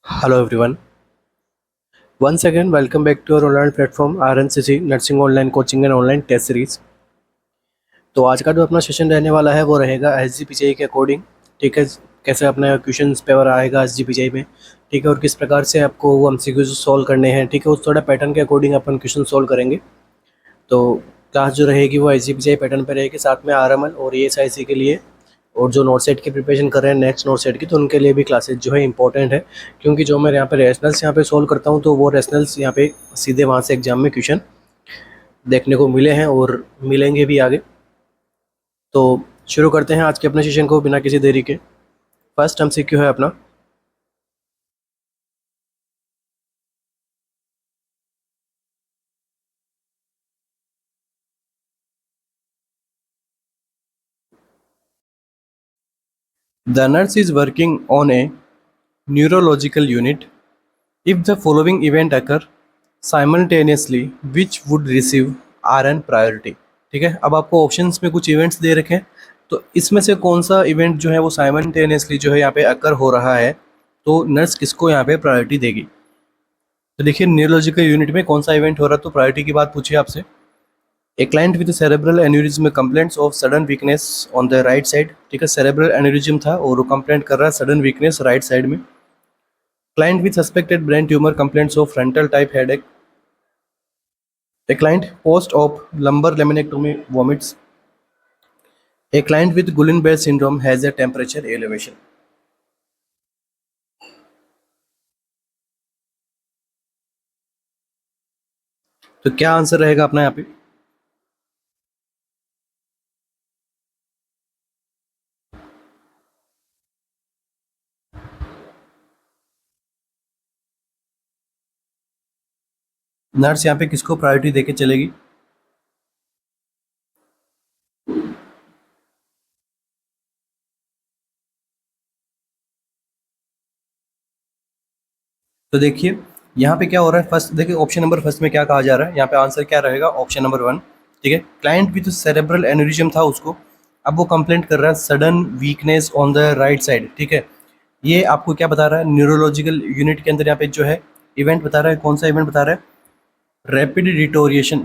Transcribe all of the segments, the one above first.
Hello everyone. Once again, welcome back to our online platform RNCC Nursing Online Coaching and Online Test Series. तो आज का जो अपना session रहने वाला है वो रहेगा SGPCI के अकॉर्डिंग। ठीक है, कैसे अपना क्वेश्चन पेपर आएगा SGPCI में। ठीक है, और किस प्रकार से आपको वो MCQs सॉल्व करने हैं। ठीक है, उस थोड़ा पैटर्न के अकॉर्डिंग अपन क्वेश्चन सॉल्व करेंगे। तो क्लास जो रहेगी वो SGPCI पैटर्न पर रहेगी, साथ में RML और ESIC के लिए और जो नोट सेट की प्रिपरेशन कर रहे हैं नेक्स्ट नोट सेट की, तो उनके लिए भी क्लासेज जो है इंपॉर्टेंट है। क्योंकि जो मैं यहाँ पे रेशनल्स यहाँ पे सोल्व करता हूँ, तो वो रेशनल्स यहाँ पे सीधे वहाँ से एग्जाम में क्वेश्चन देखने को मिले हैं और मिलेंगे भी आगे। तो शुरू करते हैं आज के अपने सेशन को बिना किसी देरी के। फर्स्ट MCQ है अपना, the nurse is working on A neurological unit if the following event occur simultaneously which would receive RN priority. ठीक है, अब आपको ऑप्शंस में कुछ इवेंट्स दे रखे हैं, तो इसमें से कौन सा इवेंट जो है वो साइमल्टेनियसली जो है यहाँ पे अकर हो रहा है, तो नर्स किसको यहाँ पे प्रायोरिटी देगी। तो देखिए न्यूरोलॉजिकल यूनिट में कौन सा इवेंट हो रहा है, तो प्रायोरिटी की बात पूछिए आपसे। ए client with cerebral aneurysm complaints of sudden weakness on the right side. ठीक है, सेरेब्रल एन्यूरिज्म था और वो कंप्लेंट कर रहा है सडन वीकनेस राइट साइड में। Client with suspected brain tumour complaints of frontal type headache. A client post-op lumbar laminectomy vomits. A client with Guillain-Barré syndrome has a temperature elevation. तो क्या answer रहेगा अपना यहाँ पे। नर्स यहाँ पे किसको प्रायोरिटी देके चलेगी। तो देखिए यहाँ पे क्या हो रहा है, फर्स्ट देखिए ऑप्शन नंबर फर्स्ट में क्या कहा जा रहा है, यहाँ पे आंसर क्या रहेगा ऑप्शन नंबर 1। ठीक है, क्लाइंट विथ सेरेब्रल एन्यूरिज्म था उसको, अब वो कंप्लेंट कर रहा है sudden weakness on the right side. ठीक है, ये आपको क्या बता रहा है, न्यूरोलॉजिकल यूनिट के अंदर यहाँ पे जो है इवेंट बता रहा है, कौन सा इवेंट बता रहा है, रैपिड डिटोरिएशन।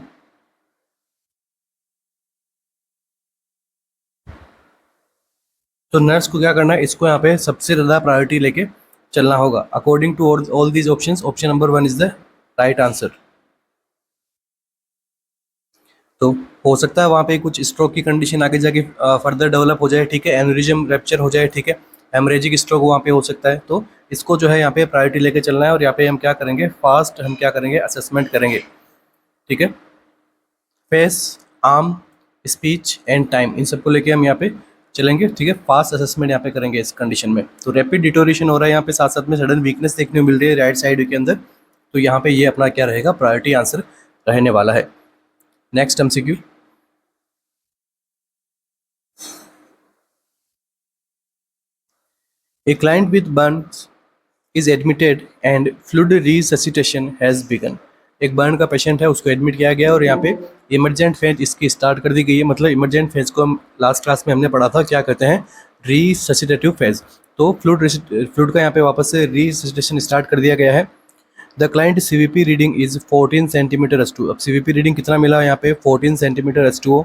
तो नर्स को क्या करना है, इसको यहाँ पे सबसे ज़्यादा प्रायोरिटी लेके चलना होगा। According to all these options, option number 1 is the right answer. तो हो सकता है वहाँ पे कुछ स्ट्रोक की कंडीशन आगे जाके फर्दर डेवलप हो जाए। ठीक है, एनरिज्म रैप्चर हो जाए। ठीक है, हेमरेजिक स्ट्रोक वहाँ पे हो सकता है। तो इसको जो है यहाँ पे प्रायोरिटी लेके चलना है और यहाँ पे हम क्या करेंगे, फास्ट हम क्या करेंगे, असेसमेंट करेंगे। ठीक है, face, arm, speech and time, इन सबको लेके हम यहाँ पे चलेंगे। ठीक है, फास्ट असेसमेंट यहाँ पे करेंगे इस कंडीशन में। तो रैपिड डिटोरेशन हो रहा है यहाँ पे, साथ साथ में सडन वीकनेस देखने को मिल रही है राइट साइड के अंदर, तो यहाँ पे ये अपना क्या रहेगा, प्रायोरिटी आंसर रहने वाला है। Next MCQ, a client with burns is admitted and fluid resuscitation has begun। एक बर्न का पेशेंट है, उसको एडमिट किया गया और यहाँ पे इमरजेंट फेज इसकी स्टार्ट कर दी गई है। मतलब इमरजेंट फेज को हम लास्ट क्लास में हमने पढ़ा था, क्या कहते हैं, रिससिटेटिव फेज। तो फ्लूइड का यहाँ पे वापस से रिससिटेशन स्टार्ट कर दिया गया है। The client CVP reading is 14 centimetre S2। अब CVP रीडिंग कितना मिला यहाँ पे, 14 centimetre S2।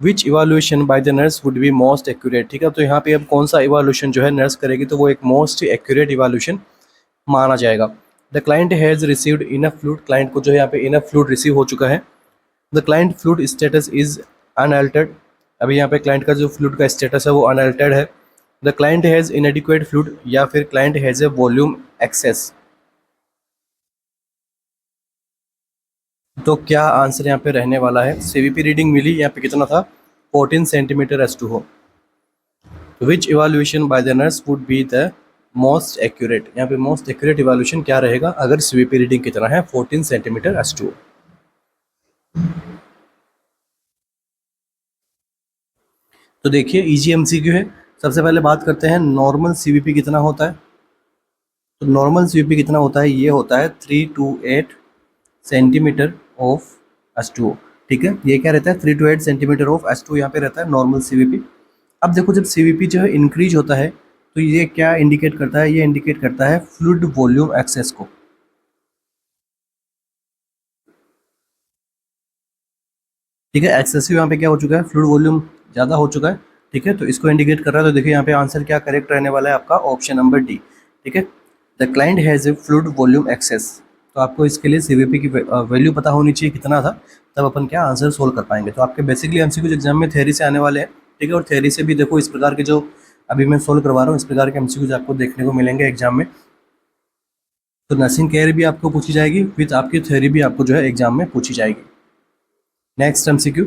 Which evaluation by the nurse would be most accurate. ठीक है, तो यहाँ पे अब कौन सा इवाल्यूशन जो है नर्स करेगी, तो वो एक मोस्ट एक्यूरेट इवाल्यूशन माना जाएगा। The client has received enough fluid, client को जो है यहाँ पे इनफ फ्लूइड रिसीव हो चुका है। The client fluid status is unaltered, अभी यहाँ पे क्लाइंट का जो फ्लूइड का स्टेटस है वो अनअल्टर्ड है। The client has inadequate fluid, या फिर client has a volume excess. तो क्या आंसर यहाँ पे रहने वाला है, CVP रीडिंग मिली यहाँ पे कितना था, 14 सेंटीमीटर S2 हो। Which evaluation by the nurse would be the most accurate, यहाँ पे मोस्ट एक्यूरेट इवाल्यूएशन क्या रहेगा अगर CVP रीडिंग कितना है, 14 सेंटीमीटर S2। तो देखिए इजी MCQ है। सबसे पहले बात करते हैं नॉर्मल CVP कितना होता है। तो नॉर्मल CVP कितना होता है, ये होता है 328 सेंटीमीटर ऑफ S2। ठीक है, ये क्या रहता है, 328 सेंटीमीटर ऑफ S2 यहाँ पे रहता है नॉर्मल CVP। अब देखो जब CVP जो है इंक्रीज होता है, तो ये क्या इंडिकेट करता है? ये इंडिकेट करता है फ्लूइड वॉल्यूम एक्सेस को। ठीक है, एक्सेसिव यहाँ पे क्या हो चुका है, फ्लूइड वॉल्यूम ज़्यादा हो चुका है। ठीक है, तो इसको इंडिकेट कर रहा है। तो देखिए यहाँ पे आंसर क्या करेक्ट रहने वाला है आपका, ऑप्शन नंबर डी। ठीक है, the client has a fluid volume excess. तो आपको इसके लिए सीवीपी की वैल्यू पता होनी चाहिए कितना था, तब अपन क्या आंसर सोल्व कर पाएंगे। तो आपके बेसिकली एमसीक्यूज एग्जाम में थ्योरी से आने वाले हैं। ठीक है, और थ्योरी से भी देखो इस प्रकार के जो अभी मैं सोल्व करवा रहा हूँ, इस प्रकार के एमसीक्यूज आपको देखने को मिलेंगे एग्जाम में। तो नर्सिंग केयर भी आपको पूछी जाएगी, विथ आपकी थ्योरी भी आपको जो है एग्जाम में पूछी जाएगी। Next MCQ,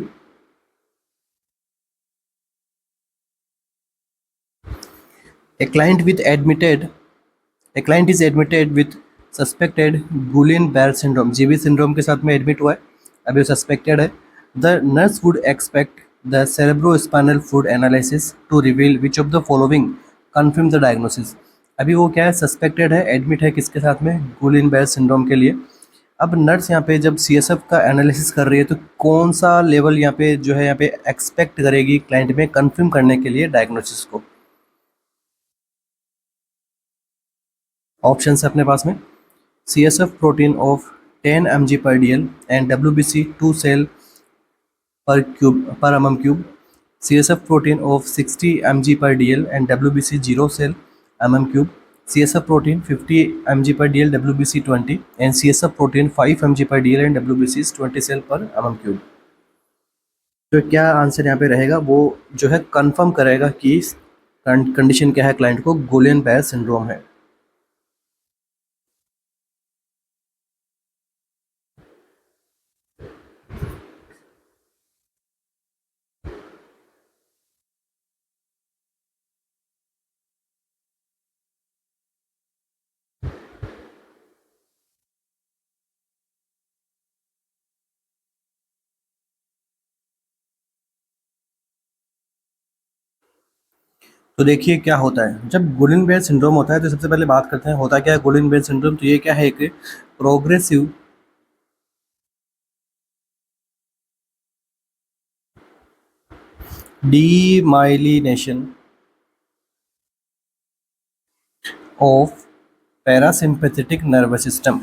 A client with admitted A client is admitted with suspected Guillain-Barré syndrome, GB syndrome के साथ में एडमिट हुआ है, अभी वो सस्पेक्टेड है। The nurse would expect the cerebrospinal fluid analysis to reveal which of the following confirm the diagnosis। अभी वो क्या है, सस्पेक्टेड है, एडमिट है किसके साथ में, गुलिन-बेरे सिंड्रोम के लिए। अब नर्स यहाँ पे जब सीएसएफ का एनालिसिस कर रही है तो कौन सा लेवल यहाँ पे जो है यहाँ पे एक्सपेक्ट करेगी क्लाइंट में कंफर्म करने के लिए डायग्नोसिस को। ऑप्शन है अपने पास में, CSF protein of 10 mg per dl and WBC 2 cell per mm cube, CSF protein of 60 mg per dl and WBC 0 cell mm cube, CSF protein 50 mg per dl WBC 20 and CSF protein 5 mg per dl and WBC 20 cell per mm cube। तो क्या answer यहाँ पे रहेगा, वो जो है confirm करेगा कि कंडीशन क्या है, क्लाइंट को गुलियन-बेरे सिंड्रोम है। तो देखिए क्या होता है जब गुलिन-बेरे सिंड्रोम होता है, तो सबसे पहले बात करते हैं होता क्या है गुलिन-बेरे सिंड्रोम। तो ये क्या है, एक progressive demyelination of parasympathetic nervous system.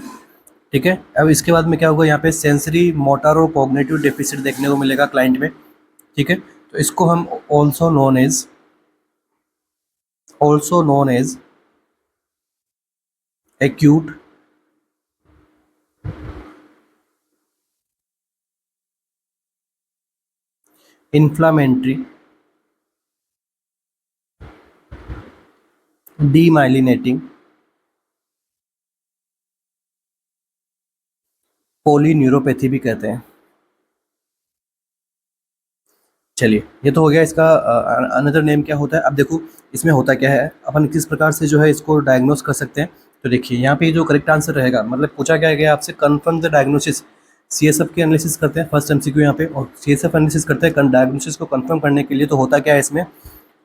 ठीक है, अब इसके बाद में क्या होगा, यहाँ पे सेंसरी मोटर और कॉग्निटिव डेफिसिट देखने को मिलेगा क्लाइंट में। ठीक है, तो इसको हम also known as acute inflammatory demyelinating polyneuropathy भी कहते हैं। चलिए, ये तो हो गया इसका अनदर नेम क्या होता है। अब देखो इसमें होता क्या है, अपन किस प्रकार से जो है इसको डायग्नोस कर सकते हैं। तो देखिए यहाँ पे जो करेक्ट आंसर रहेगा, मतलब पूछा क्या गया आपसे, कन्फर्म द डायग्नोसिस। सीएसएफ की एनालिसिस करते हैं फर्स्ट एमसीक्यू यहाँ पे, और सीएसएफ एनालिसिस करते हैं डायग्नोसिस को कंफर्म करने के लिए। तो होता क्या है इसमें,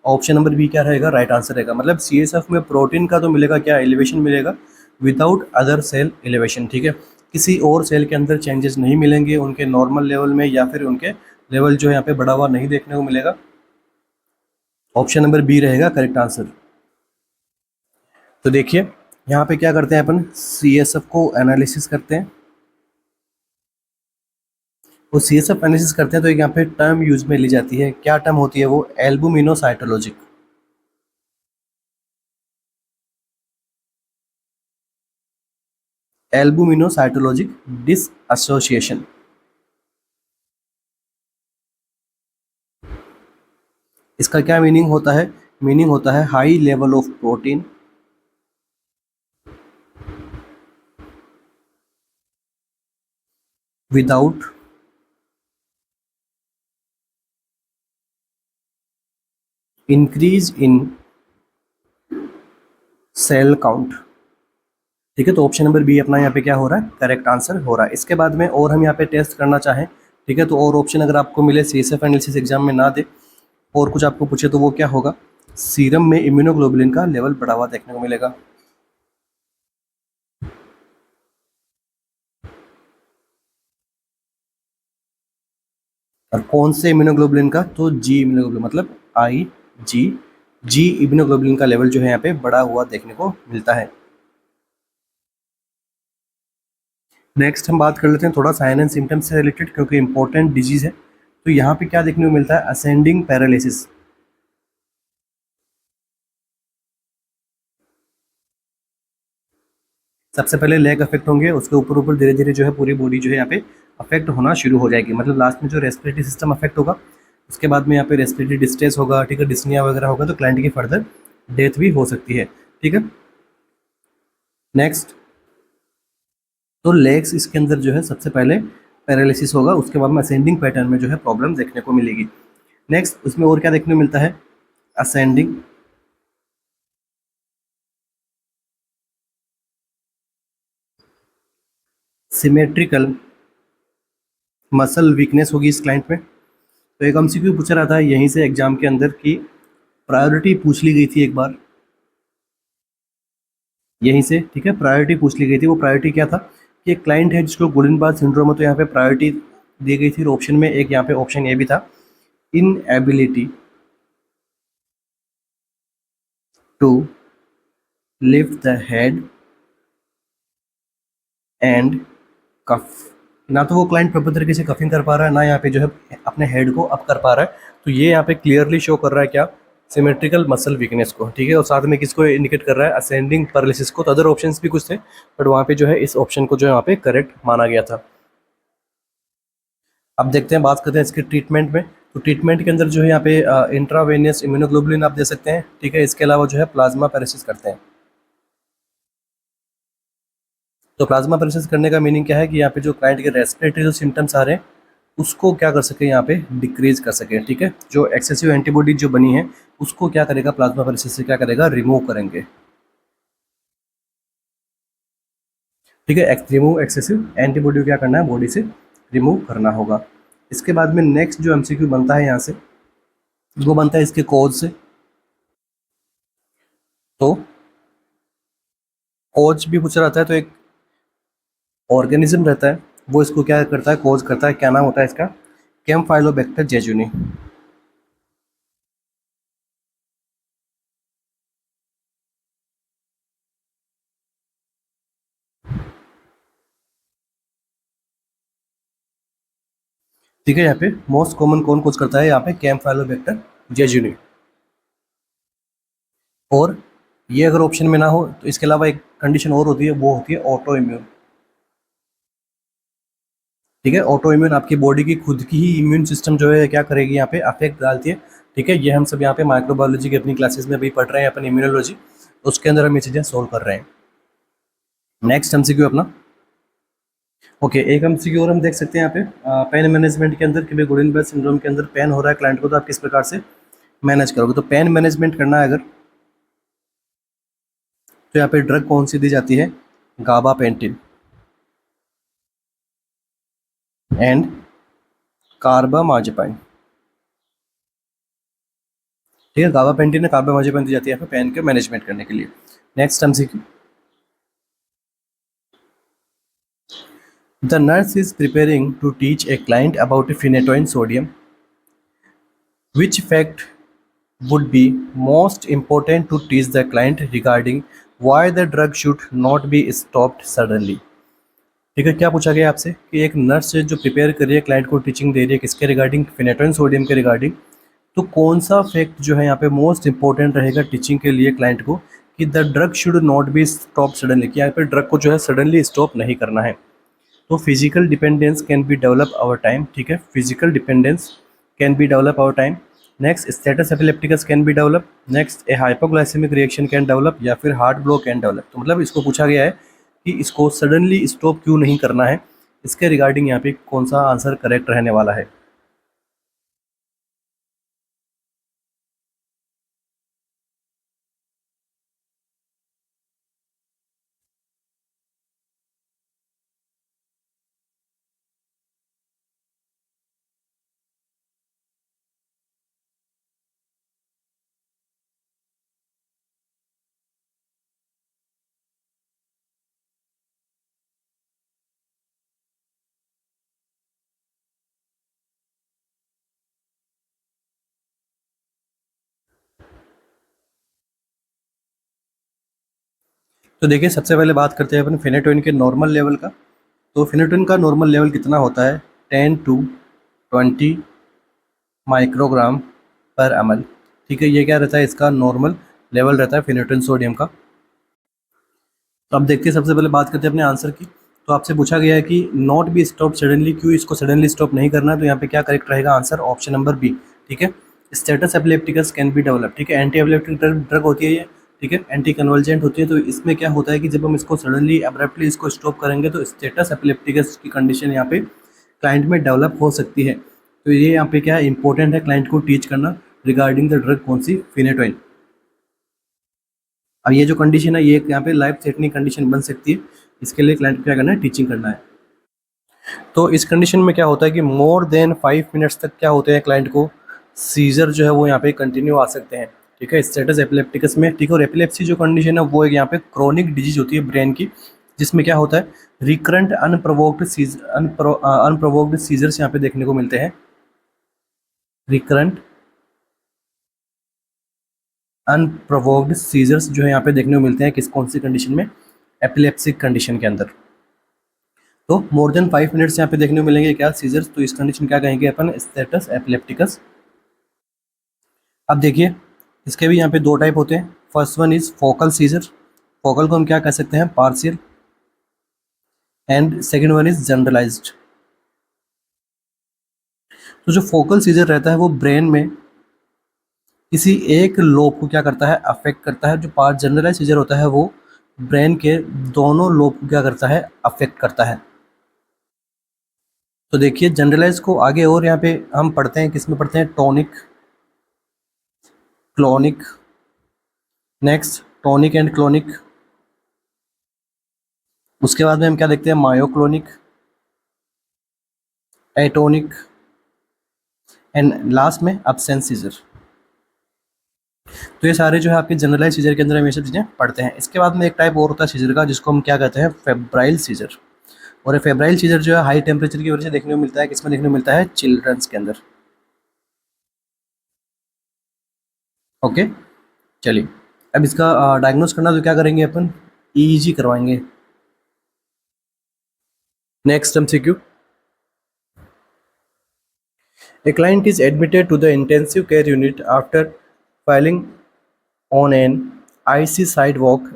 ऑप्शन नंबर बी क्या रहेगा, राइट आंसर रहेगा। मतलब सीएसएफ में प्रोटीन का तो मिलेगा क्या, एलिवेशन मिलेगा विदाउट अदर सेल एलिवेशन। ठीक है, किसी और सेल के अंदर चेंजेस नहीं मिलेंगे उनके नॉर्मल लेवल में, या फिर उनके लेवल जो यहाँ पे बढ़ा हुआ नहीं देखने को मिलेगा। ऑप्शन नंबर बी रहेगा करेक्ट आंसर। तो देखिए यहाँ पे क्या करते हैं अपन, सीएसएफ को एनालिसिस करते हैं। वो सीएसएफ एनालिसिस करते हैं तो एक यहाँ पे टर्म यूज में ली जाती है, क्या टर्म होती है वो, एल्बुमिनोसाइटोलॉजिक। एल्बुमिनोसाइटोलॉजिक डिसएसोसिएशन। इसका क्या मीनिंग होता है, मीनिंग होता है high level of protein without increase in cell count. ठीक है, तो ऑप्शन नंबर बी अपना यहाँ पे क्या हो रहा है, करेक्ट आंसर हो रहा है। इसके बाद में और हम यहाँ पे टेस्ट करना चाहें, ठीक है, तो और ऑप्शन अगर आपको मिले, सीएसएफ एनालिसिस एग्जाम में ना दे और कुछ आपको पूछे, तो वो क्या होगा, सीरम में इम्यूनोग्लोबुलिन का लेवल बढ़ा हुआ देखने को मिलेगा। और कौन से इम्यूनोग्लोबुलिन का, तो जी इम्यूनोग्लोबुलिन, मतलब IgG जी इम्यूनोग्लोबुलिन का लेवल जो है यहाँ पे बढ़ा हुआ देखने को मिलता है। नेक्स्ट हम बात कर लेते हैं थोड़ा साइन एंड सिम्टम्स से रिलेटेड, क्योंकि इंपॉर्टेंट डिजीज है। तो यहाँ पे क्या देखने को मिलता है, असेंडिंग पैरालिसिस। सबसे पहले लेग अफेक्ट होंगे, उसके ऊपर ऊपर धीरे धीरे जो है पूरी बॉडी जो है यहाँ पे अफेक्ट होना शुरू हो जाएगी, मतलब लास्ट में जो रेस्पिरेटरी सिस्टम अफेक्ट होगा, उसके बाद में यहाँ पे रेस्पिरेटरी डिस्ट्रेस होगा, ठीक है, डिस्निया वगैरह होगा, तो क्लाइंट की फर्दर डेथ भी हो सकती है, ठीक है। नेक्स्ट, तो लेग्स इसके अंदर जो है सबसे पहले पैरालिसिस होगा, उसके बाद में असेंडिंग पैटर्न में जो है प्रॉब्लम देखने को मिलेगी। नेक्स्ट उसमें और क्या देखने को मिलता है, असेंडिंग, सिमेट्रिकल मसल वीकनेस होगी इस क्लाइंट में। तो एक एमसीक्यू पूछा रहा था यहीं से एग्जाम के अंदर की प्रायोरिटी पूछ ली गई थी एक बार यहीं से, ठीक है, प्रायोरिटी पूछ ली गई थी। वो प्रायोरिटी क्या था कि एक क्लाइंट है जिसको गुलिनबार्ड सिंड्रोम है, तो यहाँ पे प्रायोरिटी दी गई थी। ऑप्शन में एक यहाँ पे ऑप्शन ए भी था, inability to lift the head and cough. ना तो वो क्लाइंट प्रॉपर तरीके से कफिंग कर पा रहा है, ना यहाँ पे जो है अपने हेड को अप कर पा रहा है। तो ये यहाँ पे क्लियरली शो कर रहा है क्या, सिमेट्रिकल मसल वीकनेस को, ठीक है। और साथ में किसको इंडिकेट कर रहा है, असेंडिंग पैरालिसिस को। तो अदर ऑप्शंस भी कुछ थे, बट वहाँ पे जो है इस ऑप्शन को जो है वहाँ पे करेक्ट माना गया था। अब देखते हैं, बात करते हैं इसके ट्रीटमेंट में। तो ट्रीटमेंट के अंदर जो है यहाँ पे इंट्रावेनियस इम्यूनोग्लोबुलिन आप दे सकते हैं, ठीक है। इसके अलावा जो है प्लाज्मा पैरालिसिस करते हैं। तो प्लाज्मा पैरालिसिस करने का मीनिंग क्या है कि यहाँ पे जो क्लाइंट के रेस्पिरेटरी जो सिम्टम्स आ रहे हैं उसको क्या कर सके, यहाँ पे डिक्रीज कर सके, ठीक है। जो एक्सेसिव एंटीबॉडी जो बनी है उसको क्या करेगा, प्लाज्मा पैरालिसिस से क्या करेगा, रिमूव करेंगे, ठीक है। रिमूव एक्सेसिव एंटीबॉडी को क्या करना है, बॉडी से रिमूव करना होगा। इसके बाद में नेक्स्ट जो एमसीक्यू बनता है यहाँ से, वो बनता है इसके कॉज से। तो कॉज भी पूछा रहता है, तो एक ऑर्गेनिज्म रहता है, वो इसको क्या करता है, कॉज करता है। क्या नाम होता है इसका, कैम्फाइलोबैक्टर जेजुनी। ठीक है, यहाँ पे मोस्ट कॉमन कौन कोज करता है, यहाँ पे कैम्फाइलोबैक्टर जेजुनी। और ये अगर ऑप्शन में ना हो तो इसके अलावा एक कंडीशन और होती है, वो होती है ऑटो इम्यून, ठीक है। ऑटो इम्यून आपकी बॉडी की खुद की ही इम्यून सिस्टम जो है क्या करेगी, यहाँ पे अफेक्ट डालती है, ठीक है। ये हम सब यहाँ पे माइक्रोबायोलॉजी की अपनी क्लासेस में भी पढ़ रहे हैं, अपन इम्यूनोलॉजी, उसके अंदर हम ये चीज़ें सोल्व कर रहे हैं। नेक्स्ट एमसीक्यू अपना, ओके, एक एमसीक्यू और हम देख सकते हैं यहाँ पे पेन मैनेजमेंट के अंदर कि भाई गुडेनबर्ग सिंड्रोम के अंदर पेन हो रहा है क्लाइंट को, तो आप किस प्रकार से मैनेज करोगे। तो पेन मैनेजमेंट करना है अगर, तो यहाँ पे ड्रग कौन सी दी जाती है, गाबापेंटिन एंड कार्बामाजेपाइन, ठीक है। गाबापेंटिन ने कार्बामाजेपाइन दी जाती है यहाँ पे पेन के मैनेजमेंट करने के लिए। Next MCQ, the nurse is preparing to teach a client about phenytoin sodium. Which fact would be most important to teach the client regarding why the drug should not be stopped suddenly? ठीक है, क्या पूछा गया आपसे कि एक nurse है जो प्रिपेयर कर रही है क्लाइंट को, टीचिंग दे रही है किसके रिगार्डिंग, फिनेटोइन सोडियम के रिगार्डिंग। तो कौन सा फैक्ट जो है यहाँ पे मोस्ट इंपॉर्टेंट रहेगा टीचिंग के लिए क्लाइंट को, कि the drug should not be stop suddenly, कि यहाँ पे ड्रग को जो है सडनली स्टॉप नहीं करना है। तो physical dependence can be develop over time, ठीक है, physical dependence can be develop over time. Next, status epilepticus can be develop. Next, a hypoglycaemic reaction can develop, या फिर हार्ट ब्लॉक कैन डेवलप। तो मतलब इसको पूछा गया है कि इसको सडनली स्टॉप क्यों नहीं करना है, इसके रिगार्डिंग यहाँ पे कौन सा आंसर करेक्ट रहने वाला है। तो देखिए सबसे पहले बात करते हैं अपन फेनेटोइन के नॉर्मल लेवल का। तो फेनेटोइन का नॉर्मल लेवल कितना होता है, 10 to 20 माइक्रोग्राम पर ml। ठीक है, ये क्या रहता है, इसका नॉर्मल लेवल रहता है फेनेटोइन सोडियम का। तो अब देखते हैं, सबसे पहले बात करते हैं अपने आंसर की। तो आपसे पूछा गया है कि नॉट बी स्टॉप सडनली, क्यों इसको सडनली स्टॉप नहीं करना है, तो यहाँ पे क्या करेक्ट रहेगा आंसर, ऑप्शन नंबर बी। ठीक है, status epilepticus can be develop. ठीक है, एंटी एपिलेप्टिक ड्रग होती है ये। ठीक है, एंटी कन्वर्जेंट होती है। तो इसमें क्या होता है कि जब हम इसको सडनली अब्रप्टली इसको स्टॉप करेंगे तो स्टेटस एपिलेप्टिकस की कंडीशन यहाँ पे क्लाइंट में डेवलप हो सकती है। तो ये यहाँ पे क्या है, इंपॉर्टेंट है क्लाइंट को टीच करना रिगार्डिंग द ड्रग कौन सी, फिनेटोइन। अब ये जो कंडीशन है ये यहाँ पे लाइफ थ्रेटनिंग कंडीशन बन सकती है, इसके लिए क्लाइंट को क्या करना है, टीचिंग करना है। तो इस कंडीशन में क्या होता है कि मोर देन 5 मिनट्स तक क्या होते हैं, क्लाइंट को सीजर जो है वो यहाँ पे कंटिन्यू आ सकते हैं। ठीक है, स्टेटस एपिलेप्टिकस में। ठीक है, और एपिलेप्सी जो कंडीशन है वो एक यहाँ पे क्रोनिक डिजीज होती है ब्रेन की, जिसमें क्या होता है, रिकरेंट अनप्रोवोक्ड सीजर्स यहाँ पे देखने को मिलते हैं। रिकरेंट अनप्रोवोक्ड सीजर्स जो है यहाँ पे देखने को मिलते हैं किस, कौन सी कंडीशन में, एपिलेप्सिक कंडीशन के अंदर। तो मोर देन 5 मिनट्स यहाँ पे देखने को मिलेंगे क्या, सीजर्स। तो इस कंडीशन क्या कहेंगे अपन, स्टेटस एपिलेप्टिकस। अब देखिए इसके भी यहाँ पे दो टाइप होते हैं। First one is focal seizure, focal को हम क्या कह सकते हैं, partial. And second one is generalised. तो जो फोकल सीजर रहता है वो ब्रेन में किसी एक लोब को क्या करता है, अफेक्ट करता है। जो पार्ट जनरलाइज सीजर होता है वो ब्रेन के दोनों लोब को क्या करता है, अफेक्ट करता है। तो देखिए जनरलाइज को आगे और यहाँ पे हम पढ़ते हैं, किस में पढ़ते हैं, tonic, clonic. Next tonic and clonic. उसके बाद में हम क्या देखते हैं, मायोक्लोनिक, एटोनिक एंड लास्ट में अब्सेंस सीजर। तो ये सारे जो है आपके जनरलाइज सीजर के अंदर हम ये सब चीज़ें पढ़ते हैं। इसके बाद में एक टाइप और होता है सीजर का, जिसको हम क्या कहते हैं, फेब्राइल सीजर। और ये फेब्राइल सीजर जो है हाई टेम्परेचर की वजह से देखने को मिलता है, किसमें देखने को मिलता है, चिल्ड्रंस के अंदर। ओके, चलिए अब इसका डायग्नोस करना तो क्या करेंगे अपन, ईईजी करवाएंगे। Next MCQ, a client is admitted to the intensive care unit after falling on an icy sidewalk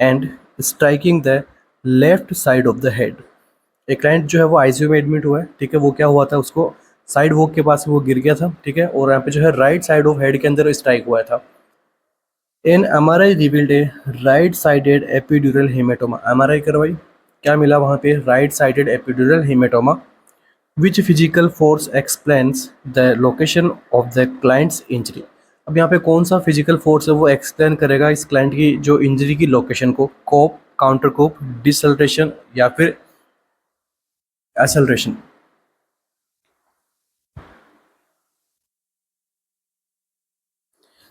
and striking the left side of the head। एक क्लाइंट जो है वो आईसीयू में एडमिट हुआ है। ठीक है, वो क्या हुआ था, उसको साइड वॉक के पास वो गिर गया था। ठीक है, और यहाँ पे जो है राइट साइड ऑफ हेड के अंदर स्ट्राइक हुआ था। An MRI revealed a right sided epidural haematoma. MRI करवाई, क्या मिला वहाँ पे, right sided epidural haematoma. Which physical force explains the location of the client's injury. अब यहाँ पे कौन सा फिजिकल फोर्स है वो एक्सप्लेन करेगा इस क्लाइंट की जो इंजरी की लोकेशन को, कोप, काउंटर कोप, डिसल्ट्रेशन या फिर एसल्ट्रेशन।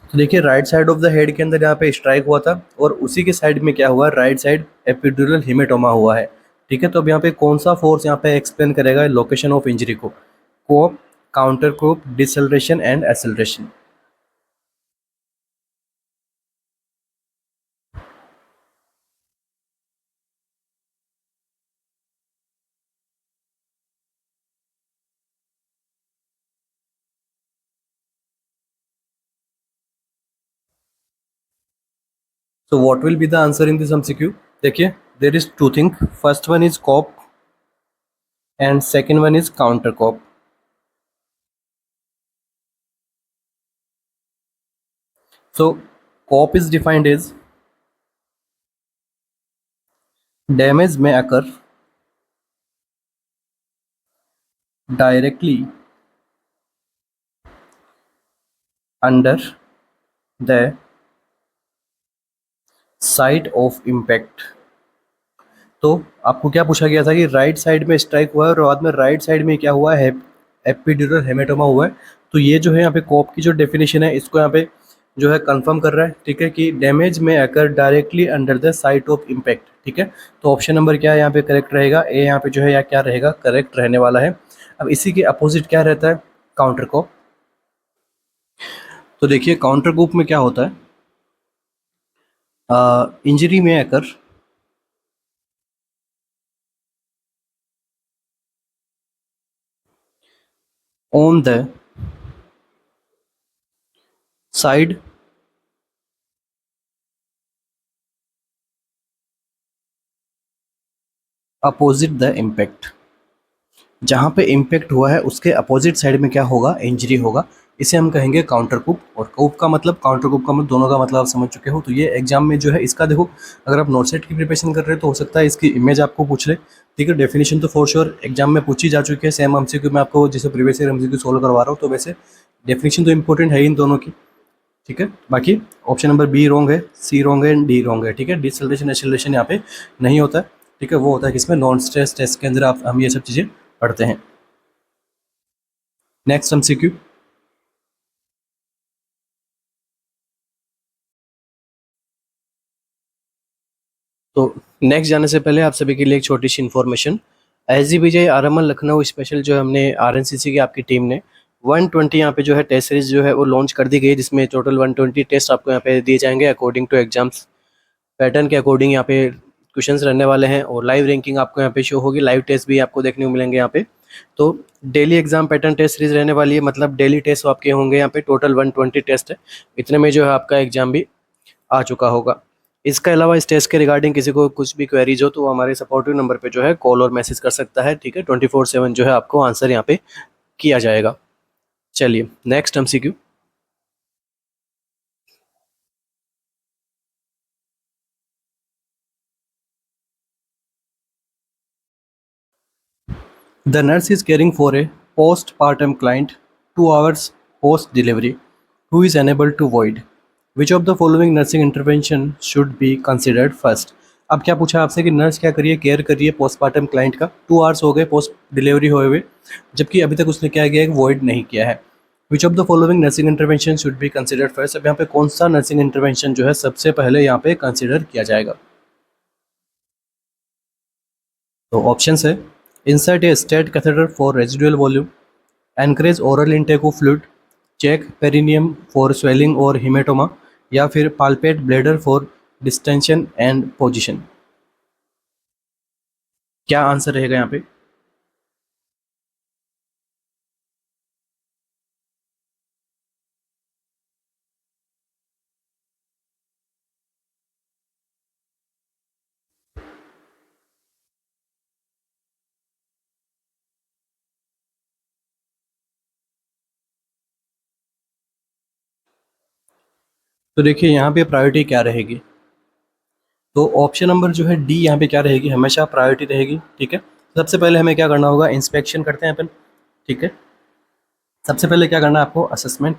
तो देखिए right side of the head के अंदर यहाँ पे स्ट्राइक हुआ था, और उसी के साइड में क्या हुआ, राइट साइड एपिड्यूरल हेमेटोमा हुआ है। ठीक है, तो अब यहाँ पे कौन सा फोर्स यहाँ पे एक्सप्लेन करेगा लोकेशन ऑफ इंजरी को, coup, counter coup, deceleration and acceleration. So what will be the answer in this MCQ? देखिए there is two thing. First one is cop and second one is counter cop. So cop is defined as damage may occur directly under the site of impact। तो आपको क्या पूछा गया था कि right side में strike हुआ है और बाद में राइट साइड में क्या हुआ है, एपिड्यूरल हेमेटोमा हुआ है। तो ये जो है यहाँ पे कॉप की जो डेफिनेशन है इसको यहाँ पे जो है कंफर्म कर रहा है। ठीक है, कि डैमेज में occur directly under the site of impact. ठीक है, तो ऑप्शन नंबर क्या है यहाँ पे करेक्ट रहेगा, ए यहाँ पे जो है या क्या रहेगा, करेक्ट रहने वाला है। अब इसी के अपोजिट क्या रहता है, काउंटर कॉप। तो देखिए काउंटर कॉप में क्या होता है, Injury may occur on the side opposite the impact। जहाँ पे इम्पैक्ट हुआ है उसके अपोजिट साइड में क्या होगा, इंजरी होगा। इसे हम कहेंगे काउंटर कूप। और कूप का मतलब, काउंटर कूप का मतलब, दोनों का मतलब आप समझ चुके हो। तो ये एग्जाम में जो है इसका देखो, अगर आप नोट सेट की प्रिपरेशन कर रहे हो तो हो सकता है इसकी इमेज आपको पूछ ले, ठीक है। डेफिनेशन तो फॉर श्योर एग्जाम में पूछी जा चुकी है, सेम एमसीक्यू में आपको जैसे प्रीवियस ईयर एमसीक्यू सोल्व करवा रहा हूँ, तो वैसे डेफिनेशन तो इंपॉर्टेंट है इन दोनों की, ठीक है। बाकी ऑप्शन नंबर बी रॉन्ग है, सी रॉन्ग है, डी रॉन्ग है, ठीक है। डिसल्टेशन एक्सेलरेशन यहाँ पे नहीं होता है, ठीक है। वो होता है किसमें, नॉन स्ट्रेस टेस्ट के अंदर आप हम ये सब चीज़ें पढ़ते हैं। Next MCQ. तो नेक्स्ट जाने से पहले आप सभी के लिए एक छोटी सी इन्फॉर्मेशन। एस जी विजय आरएमएल लखनऊ स्पेशल जो है हमने आरएनसीसी की आपकी टीम ने 120 यहाँ पे जो है टेस्ट सीरीज जो है वो लॉन्च कर दी गई है, जिसमें टोटल 120 टेस्ट आपको यहाँ पे दिए जाएंगे अकॉर्डिंग टू एग्जाम्स पैटर्न के अकॉर्डिंग। यहाँ पे क्वेश्चंस रहने वाले हैं और लाइव रैंकिंग आपको यहाँ पे शो होगी, लाइव टेस्ट भी आपको देखने को मिलेंगे यहाँ पे। तो daily exam pattern test series रहने वाली है, मतलब डेली टेस्ट आपके होंगे यहाँ पे। टोटल 120 टेस्ट है, इतने में जो है आपका एग्जाम भी आ चुका होगा। इसके अलावा इस टेस्ट के रिगार्डिंग किसी को कुछ भी क्वेरीज हो तो वो हमारे सपोर्टिव नंबर पे जो है कॉल और मैसेज कर सकता है, ठीक है। 24/7 जो है आपको आंसर यहाँ पे किया जाएगा। चलिए next MCQ. The nurse is caring for a postpartum client 2 hours post delivery who is unable to void. Which of the following nursing intervention should be considered first? अब क्या पूछा आपसे कि नर्स क्या करिए, केयर करिए पोस्टमार्टम क्लाइंट का, 2 hours हो गए पोस्ट डिलीवरी हुए हुए, जबकि अभी तक उसने क्या किया है, वॉइड नहीं किया है। विच of the following nursing intervention should be considered first. अब यहाँ पे कौन सा नर्सिंग इंटरवेंशन जो है सबसे पहले यहाँ पे कंसिडर किया जाएगा। तो ऑप्शन है, insert a straight catheter for residual volume, encourage oral intake of fluid, check perineum for swelling और हिमेटोमा, या फिर palpate bladder for distension and position. क्या आंसर रहेगा यहाँ पे। तो देखिए यहाँ पे प्रायोरिटी क्या रहेगी। तो ऑप्शन नंबर जो है डी यहाँ पे क्या रहेगी, हमेशा प्रायोरिटी रहेगी, ठीक है। सबसे पहले हमें क्या करना होगा, इंस्पेक्शन करते हैं अपन, ठीक है। सबसे पहले क्या करना है आपको, असेसमेंट।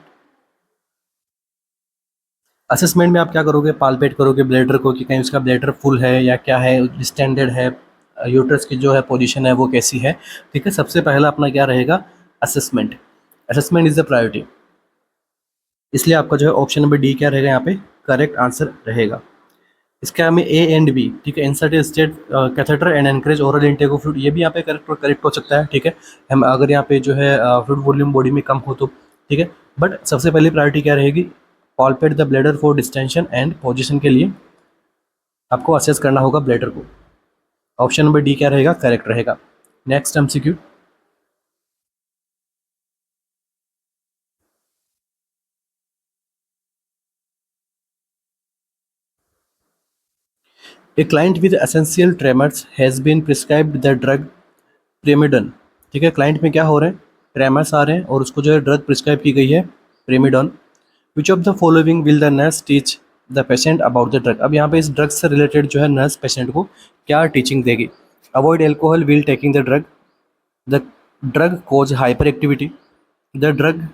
असेसमेंट में आप क्या करोगे, पालपेट करोगे ब्लेडर को कि कहीं उसका ब्लेडर फुल है या क्या है, डिस्टेंडेड है, यूट्रस की जो है पोजीशन है वो कैसी है, ठीक है। सबसे पहला अपना क्या रहेगा, assessment. Assessment is the priority, इसलिए आपका जो है ऑप्शन नंबर डी क्या रहेगा यहाँ पे करेक्ट आंसर रहेगा। इसके हमें ए एंड बी, ठीक है, insert state catheter and encourage oral intake of fluid, ये भी यहाँ पे करेक्ट हो सकता है, ठीक है। हम अगर यहाँ पे जो है फ्लूइड वॉल्यूम बॉडी में कम हो तो, ठीक है। बट सबसे पहली प्रायोरिटी क्या रहेगी, palpate the bladder for distension and position के लिए आपको असेस करना होगा ब्लेडर को। ऑप्शन नंबर डी क्या रहेगा, करेक्ट रहेगा। Next MCQ. A client with essential tremors has been prescribed the drug primidone, ठीक है। क्लाइंट में क्या हो रहे हैं, ट्रेमर्स आ रहे हैं और उसको जो है ड्रग प्रिस्क्राइब की गई है primidone. Which of the following will the nurse teach the patient about the drug. अब यहाँ पे इस ड्रग से रिलेटेड जो है नर्स पेशेंट को क्या टीचिंग देगी। Avoid alcohol while taking the drug cause hyperactivity, the drug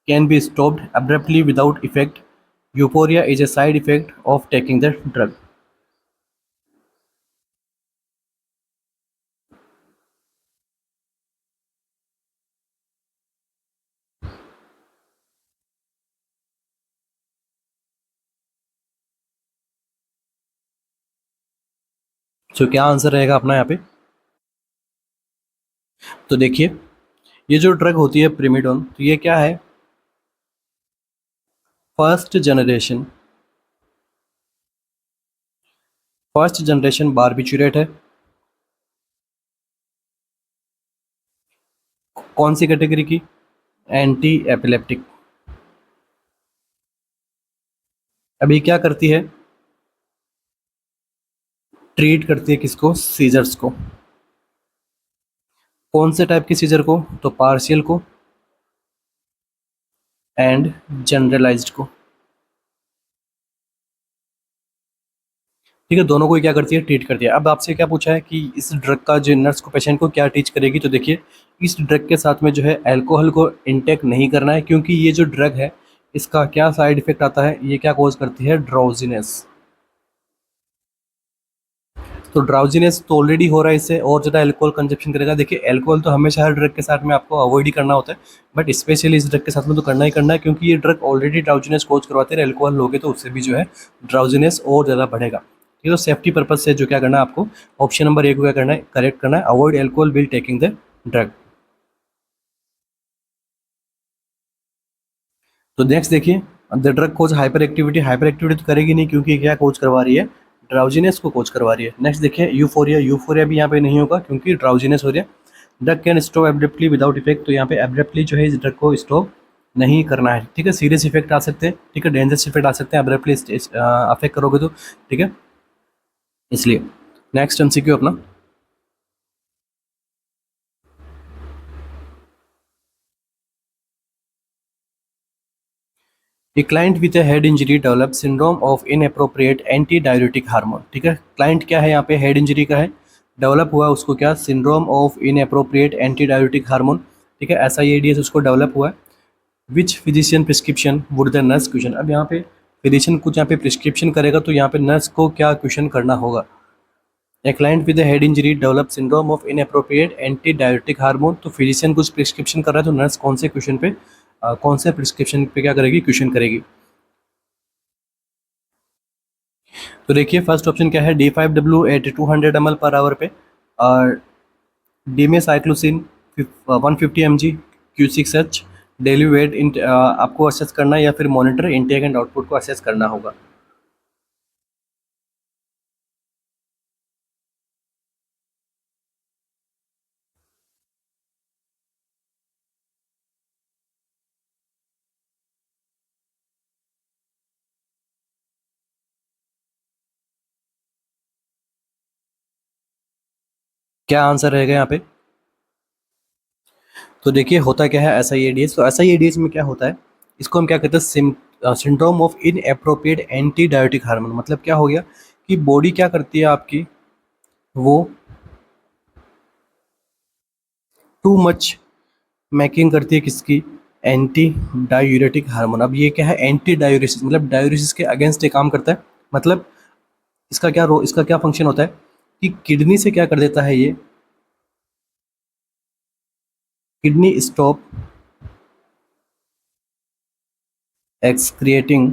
can be stopped abruptly without effect, euphoria is a side effect of taking the drug. So क्या answer रहेगा अपना यहाँ पे। तो देखिए ये जो ड्रग होती है प्रिमिडोन, तो ये क्या है, first generation first generation barbiturate है। कौन सी कैटेगरी की? Anti epileptic. अभी क्या करती है? ट्रीट करती है किसको? सीजर्स को। कौन से टाइप के सीजर को? तो पार्शियल को एंड जनरलाइज्ड को। ठीक है, दोनों को ही क्या करती है? ट्रीट करती है। अब आपसे क्या पूछा है कि इस ड्रग का जो नर्स को पेशेंट को क्या टीच करेगी, तो देखिए इस ड्रग के साथ में जो है अल्कोहल को इनटेक नहीं करना है, क्योंकि ये जो ड्रग है इसका क्या साइड इफेक्ट आता है? ये क्या कॉज करती है? ड्राउजीनेस। तो ड्राउजीनेस तो ऑलरेडी हो रहा है इससे, और ज़्यादा अल्कोहल कंजप्शन करेगा। देखिए अल्कोहल तो हमेशा हर ड्रग के साथ में आपको अवॉइड ही करना होता है, बट स्पेशली इस ड्रग के साथ में तो करना ही करना है, क्योंकि ये ड्रग ऑलरेडी ड्राउजीनेस कॉज करवाते हैं। अल्कोहल लोगे तो उससे भी जो है ड्राउजीनेस और ज़्यादा बढ़ेगा। ठीक है, तो सेफ्टी पर्पज से जो क्या करना है आपको, ऑप्शन नंबर ए को क्या करना है? करेक्ट करना है, avoid alcohol while taking the drug. तो नेक्स्ट देखिए, the drug cause hyperactivity. Hyperactivity तो करेगी नहीं, क्योंकि क्या कोज करवा रही है? ड्राउजीनेस को कोज करवा रही है। नेक्स्ट देखिए यूफोरिया। यूफोरिया भी यहाँ पे नहीं होगा, क्योंकि ड्राउजीनेस हो रही है। Drug can stop abruptly without effect. तो यहाँ पे एब्रप्टली जो है इस ड्रग को स्टॉप नहीं करना है। ठीक है, सीरियस इफेक्ट आ सकते हैं, ठीक है, डेंजरस इफेक्ट आ सकते हैं एब्रप्टली अफेक्ट करोगे तो। ठीक है, इसलिए नेक्स्ट एमसीक्यू अपना। A client with a head injury develops syndrome of inappropriate antidiuretic hormone। ठीक है, क्लाइंट क्या है यहाँ पे? हेड इंजरी का है, डेवलप हुआ उसको क्या? Syndrome of inappropriate antidiuretic hormone. ठीक है, SIADS उसको डेवलप हुआ है। Which physician prescription would the nurse question. अब यहाँ पे फिजिशियन कुछ यहाँ पे प्रिस्क्रिप्शन करेगा, तो यहाँ पे नर्स को क्या क्वेश्चन करना होगा? A client with head injury develop syndrome of inappropriate antidiuretic hormone. तो फिजिशियन कुछ प्रिस्क्रिप्शन कर रहा है, तो नर्स कौन से क्वेश्चन पे कौन से प्रिस्क्रिप्शन पे क्या करेगी? क्वेश्चन करेगी। तो देखिए फर्स्ट ऑप्शन क्या है? D5W eight 200 ml per hour पे, और डी में साइक्लोसिन 150 mg Q6H। डेली वेट आपको असेस करना है, या फिर मॉनिटर इनटेक एंड आउटपुट को असेस करना होगा। क्या आंसर रहेगा यहाँ पे? तो देखिए होता क्या है SIADS। तो SIADS में क्या होता है, इसको हम क्या कहते हैं? Syndrome of inappropriate antidiuretic hormone. मतलब क्या हो गया कि बॉडी क्या करती है आपकी, वो टू मच मेकिंग करती है किसकी? Anti diuretic hormone. अब ये क्या है? एंटी डायूरेसिस, मतलब डायूरेसिस के अगेंस्ट ये काम करता है। मतलब इसका क्या फंक्शन होता है कि किडनी से क्या कर देता है ये? Kidney stop excreting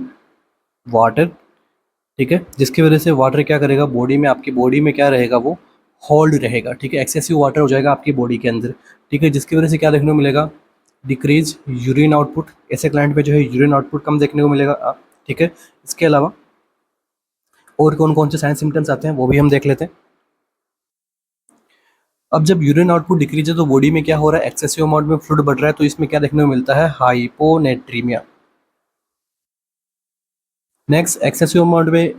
water. ठीक है, जिसकी वजह से वाटर क्या करेगा बॉडी में, आपकी बॉडी में क्या रहेगा? वो होल्ड रहेगा। ठीक है, एक्सेसिव वाटर हो जाएगा आपकी बॉडी के अंदर। ठीक है, जिसकी वजह से क्या देखने को मिलेगा? Decrease urine output. ऐसे क्लाइंट पे जो है यूरिन आउटपुट कम देखने को मिलेगा। ठीक है, इसके अलावा और कौन कौन से साइन सिम्टम्स आते हैं वो भी हम देख लेते हैं। अब जब यूरिन आउटपुट डिक्रीज है, तो बॉडी में क्या हो रहा है? एक्सेसिव अमाउंट में फ्लूइड बढ़ रहा है, तो इसमें क्या देखने को मिलता है? हाइपोनेट्रीमिया। नेक्स्ट, एक्सेसिव अमाउंट में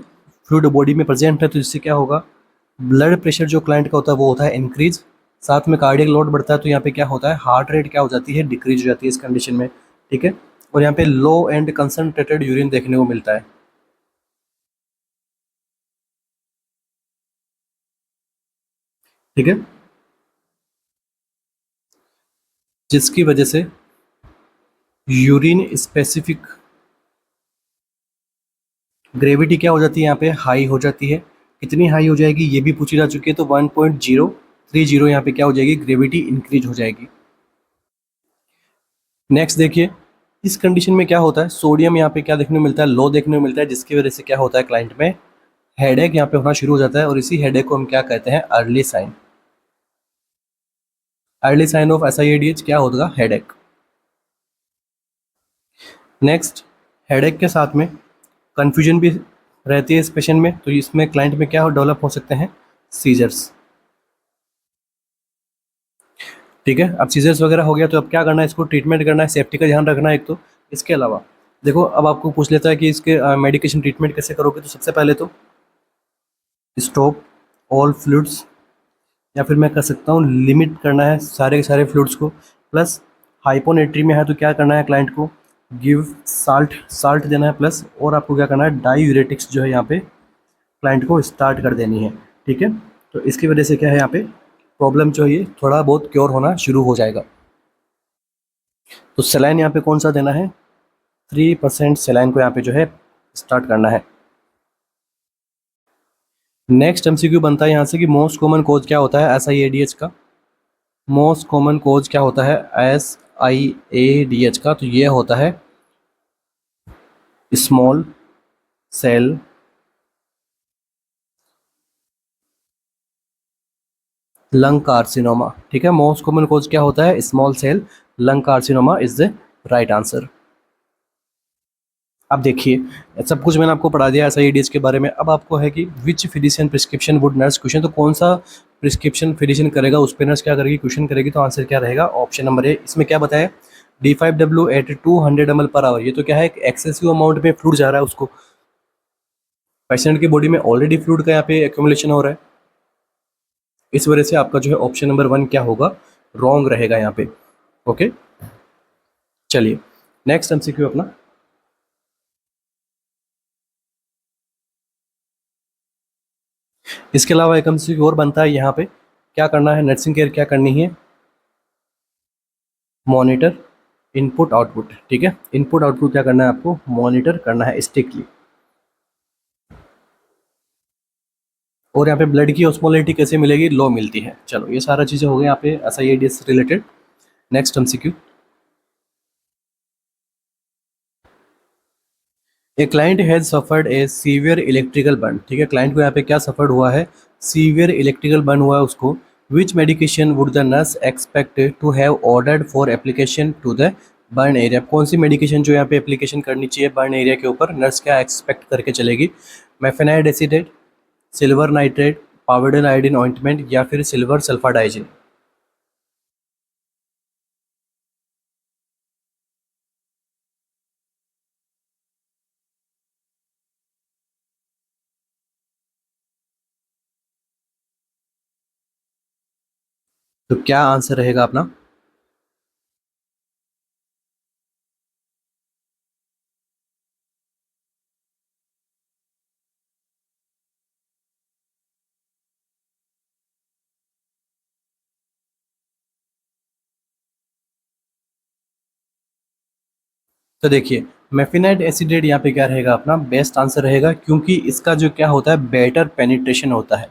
फ्लूइड बॉडी में प्रेजेंट है, तो इससे क्या होगा? ब्लड प्रेशर जो क्लाइंट का होता है वो होता है इंक्रीज। साथ में कार्डियक लोड बढ़ता है, तो यहाँ पे क्या होता है? हार्ट रेट क्या हो जाती है? डिक्रीज हो जाती है इस कंडीशन में। ठीक है, और यहाँ पे लो एंड कंसनट्रेटेड यूरिन देखने को मिलता है। ठीक है, जिसकी वजह से यूरिन स्पेसिफिक ग्रेविटी क्या हो जाती है? यहाँ पे हाई हो जाती है। कितनी हाई हो जाएगी ये भी पूछी जा चुकी है, तो 1.030 यहाँ पे क्या हो जाएगी? ग्रेविटी इंक्रीज हो जाएगी। नेक्स्ट देखिए, इस कंडीशन में क्या होता है? सोडियम यहाँ पे क्या देखने को मिलता है? लो देखने को मिलता है, जिसकी वजह से क्या होता है? क्लाइंट में हेडेक यहाँ पे होना शुरू हो जाता है, और इसी हेडेक को हम क्या कहते हैं? Early sign. Early sign of SIADH क्या होगा? हेडेक। नेक्स्ट, हेडेक के साथ में कन्फ्यूजन भी रहती है इस पेशेंट में, तो इसमें क्लाइंट में क्या डेवलप हो सकते हैं, सीजर्स। ठीक है, अब सीजर्स वगैरह हो गया तो अब क्या करना है, इसको ट्रीटमेंट करना है, सेफ्टी का ध्यान रखना है एक तो। इसके अलावा देखो, अब आपको पूछ लेता है कि इसके मेडिकेशन ट्रीटमेंट कैसे करोगे, तो सबसे पहले तो स्टॉप ऑल फ्लूइड्स, या फिर मैं कर सकता हूँ लिमिट करना है सारे के सारे फ्लूइड्स को। प्लस हाइपोनेट्री में है तो क्या करना है, क्लाइंट को गिव साल्ट, साल्ट देना है। प्लस और आपको क्या करना है, डायूरेटिक्स जो है यहाँ पे क्लाइंट को स्टार्ट कर देनी है। ठीक है, तो इसकी वजह से क्या है, यहाँ पे प्रॉब्लम जो है ये थोड़ा बहुत क्योर होना शुरू हो जाएगा। तो सेलाइन यहाँ पे कौन सा देना है, 3% सेलाइन को यहाँ पे जो है स्टार्ट करना है। नेक्स्ट एमसीक्यू बनता है यहाँ से कि मोस्ट कॉमन कोज क्या होता है SIADH का। मोस्ट कॉमन कोज क्या होता है SIADH का, तो ये होता है स्मॉल सेल लंग कार्सिनोमा। ठीक है, मोस्ट कॉमन कोज क्या होता है, small cell lung carcinoma is the right answer. अब देखिए, सब कुछ मैंने आपको पढ़ा दिया SIADH के बारे में। अब आपको है कि which physician prescription would nurse question, तो कौन सा प्रिस्क्रिप्शन फिजिशियन करेगा, उस पर नर्स क्या करेगी, क्वेश्चन करेगी। तो आंसर क्या रहेगा, ऑप्शन नंबर ए। इसमें क्या बताया, D5W eight 200 ml per hour. ये तो क्या है, एक एक्सेसिव अमाउंट में फ्लूइड जा रहा है उसको, पेशेंट की बॉडी में ऑलरेडी फ्लूइड का यहाँ पे एक्यूमुलेशन हो रहा है। इस वजह से आपका जो है ऑप्शन नंबर 1 क्या होगा, रॉन्ग रहेगा यहाँ पे। ओके, चलिए नेक्स्ट एमसीक्यू अपना। इसके अलावा एक एमसीक्यू और बनता है यहाँ पे, क्या करना है, नर्सिंग केयर क्या करनी है, मॉनिटर इनपुट आउटपुट। ठीक है, इनपुट आउटपुट क्या करना है, आपको मॉनिटर करना है स्ट्रिक्टली। और यहाँ पे ब्लड की ऑस्मोलैरिटी कैसे मिलेगी, लो मिलती है। चलो ये सारा चीज़ें हो गई यहाँ पे SIADH से related. Next MCQ, a client has suffered A severe electrical burn. ठीक है, क्लाइंट को यहाँ पे क्या सफर्ड हुआ है, सीवियर इलेक्ट्रिकल बर्न हुआ है उसको। Which medication would the nurse expect to have ordered for application to the burn area. कौन सी मेडिकेशन जो यहाँ पे एप्लीकेशन करनी चाहिए बर्न एरिया के ऊपर, नर्स क्या एक्सपेक्ट करके चलेगी, mafenide acetate, silver nitrate, povidone iodine ointment, या फिर सिल्वर सल्फाडाइजिन। तो क्या आंसर रहेगा अपना, तो देखिए मेफिनाइड एसिडेट यहाँ पे क्या रहेगा अपना बेस्ट आंसर रहेगा, क्योंकि इसका जो क्या होता है, बेटर पेनिट्रेशन होता है,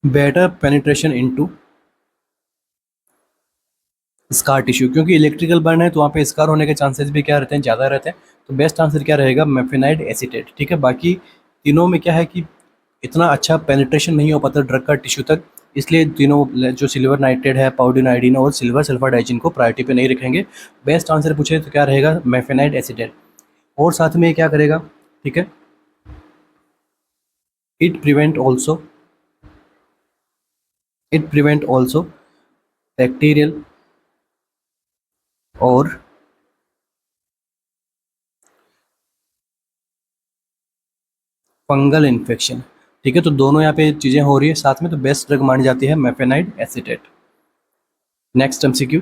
better penetration into scar tissue. क्योंकि इलेक्ट्रिकल बर्न है तो वहाँ पे स्कार होने के चांसेस भी क्या रहते हैं, ज़्यादा रहते हैं। तो बेस्ट आंसर क्या रहेगा, मेफिनाइड एसिडेट। ठीक है, बाकी तीनों में क्या है कि इतना अच्छा पेनिट्रेशन नहीं हो पाता ड्रग का टिश्यू तक, इसलिए तीनों जो सिल्वर नाइट्रेट है, पाउडिन आयोडीन और सिल्वर सल्फाडाइजिन को प्रायोरिटी पे नहीं रखेंगे। बेस्ट आंसर पूछे तो क्या रहेगा, मेफिनाइड एसिडेट। और साथ में ये क्या करेगा, ठीक है, it prevent also, it prevent also bacterial और फंगल इन्फेक्शन। ठीक है, तो दोनों यहाँ पे चीज़ें हो रही है साथ में, तो बेस्ट ड्रग मानी जाती है mafenide acetate. Next MCQ,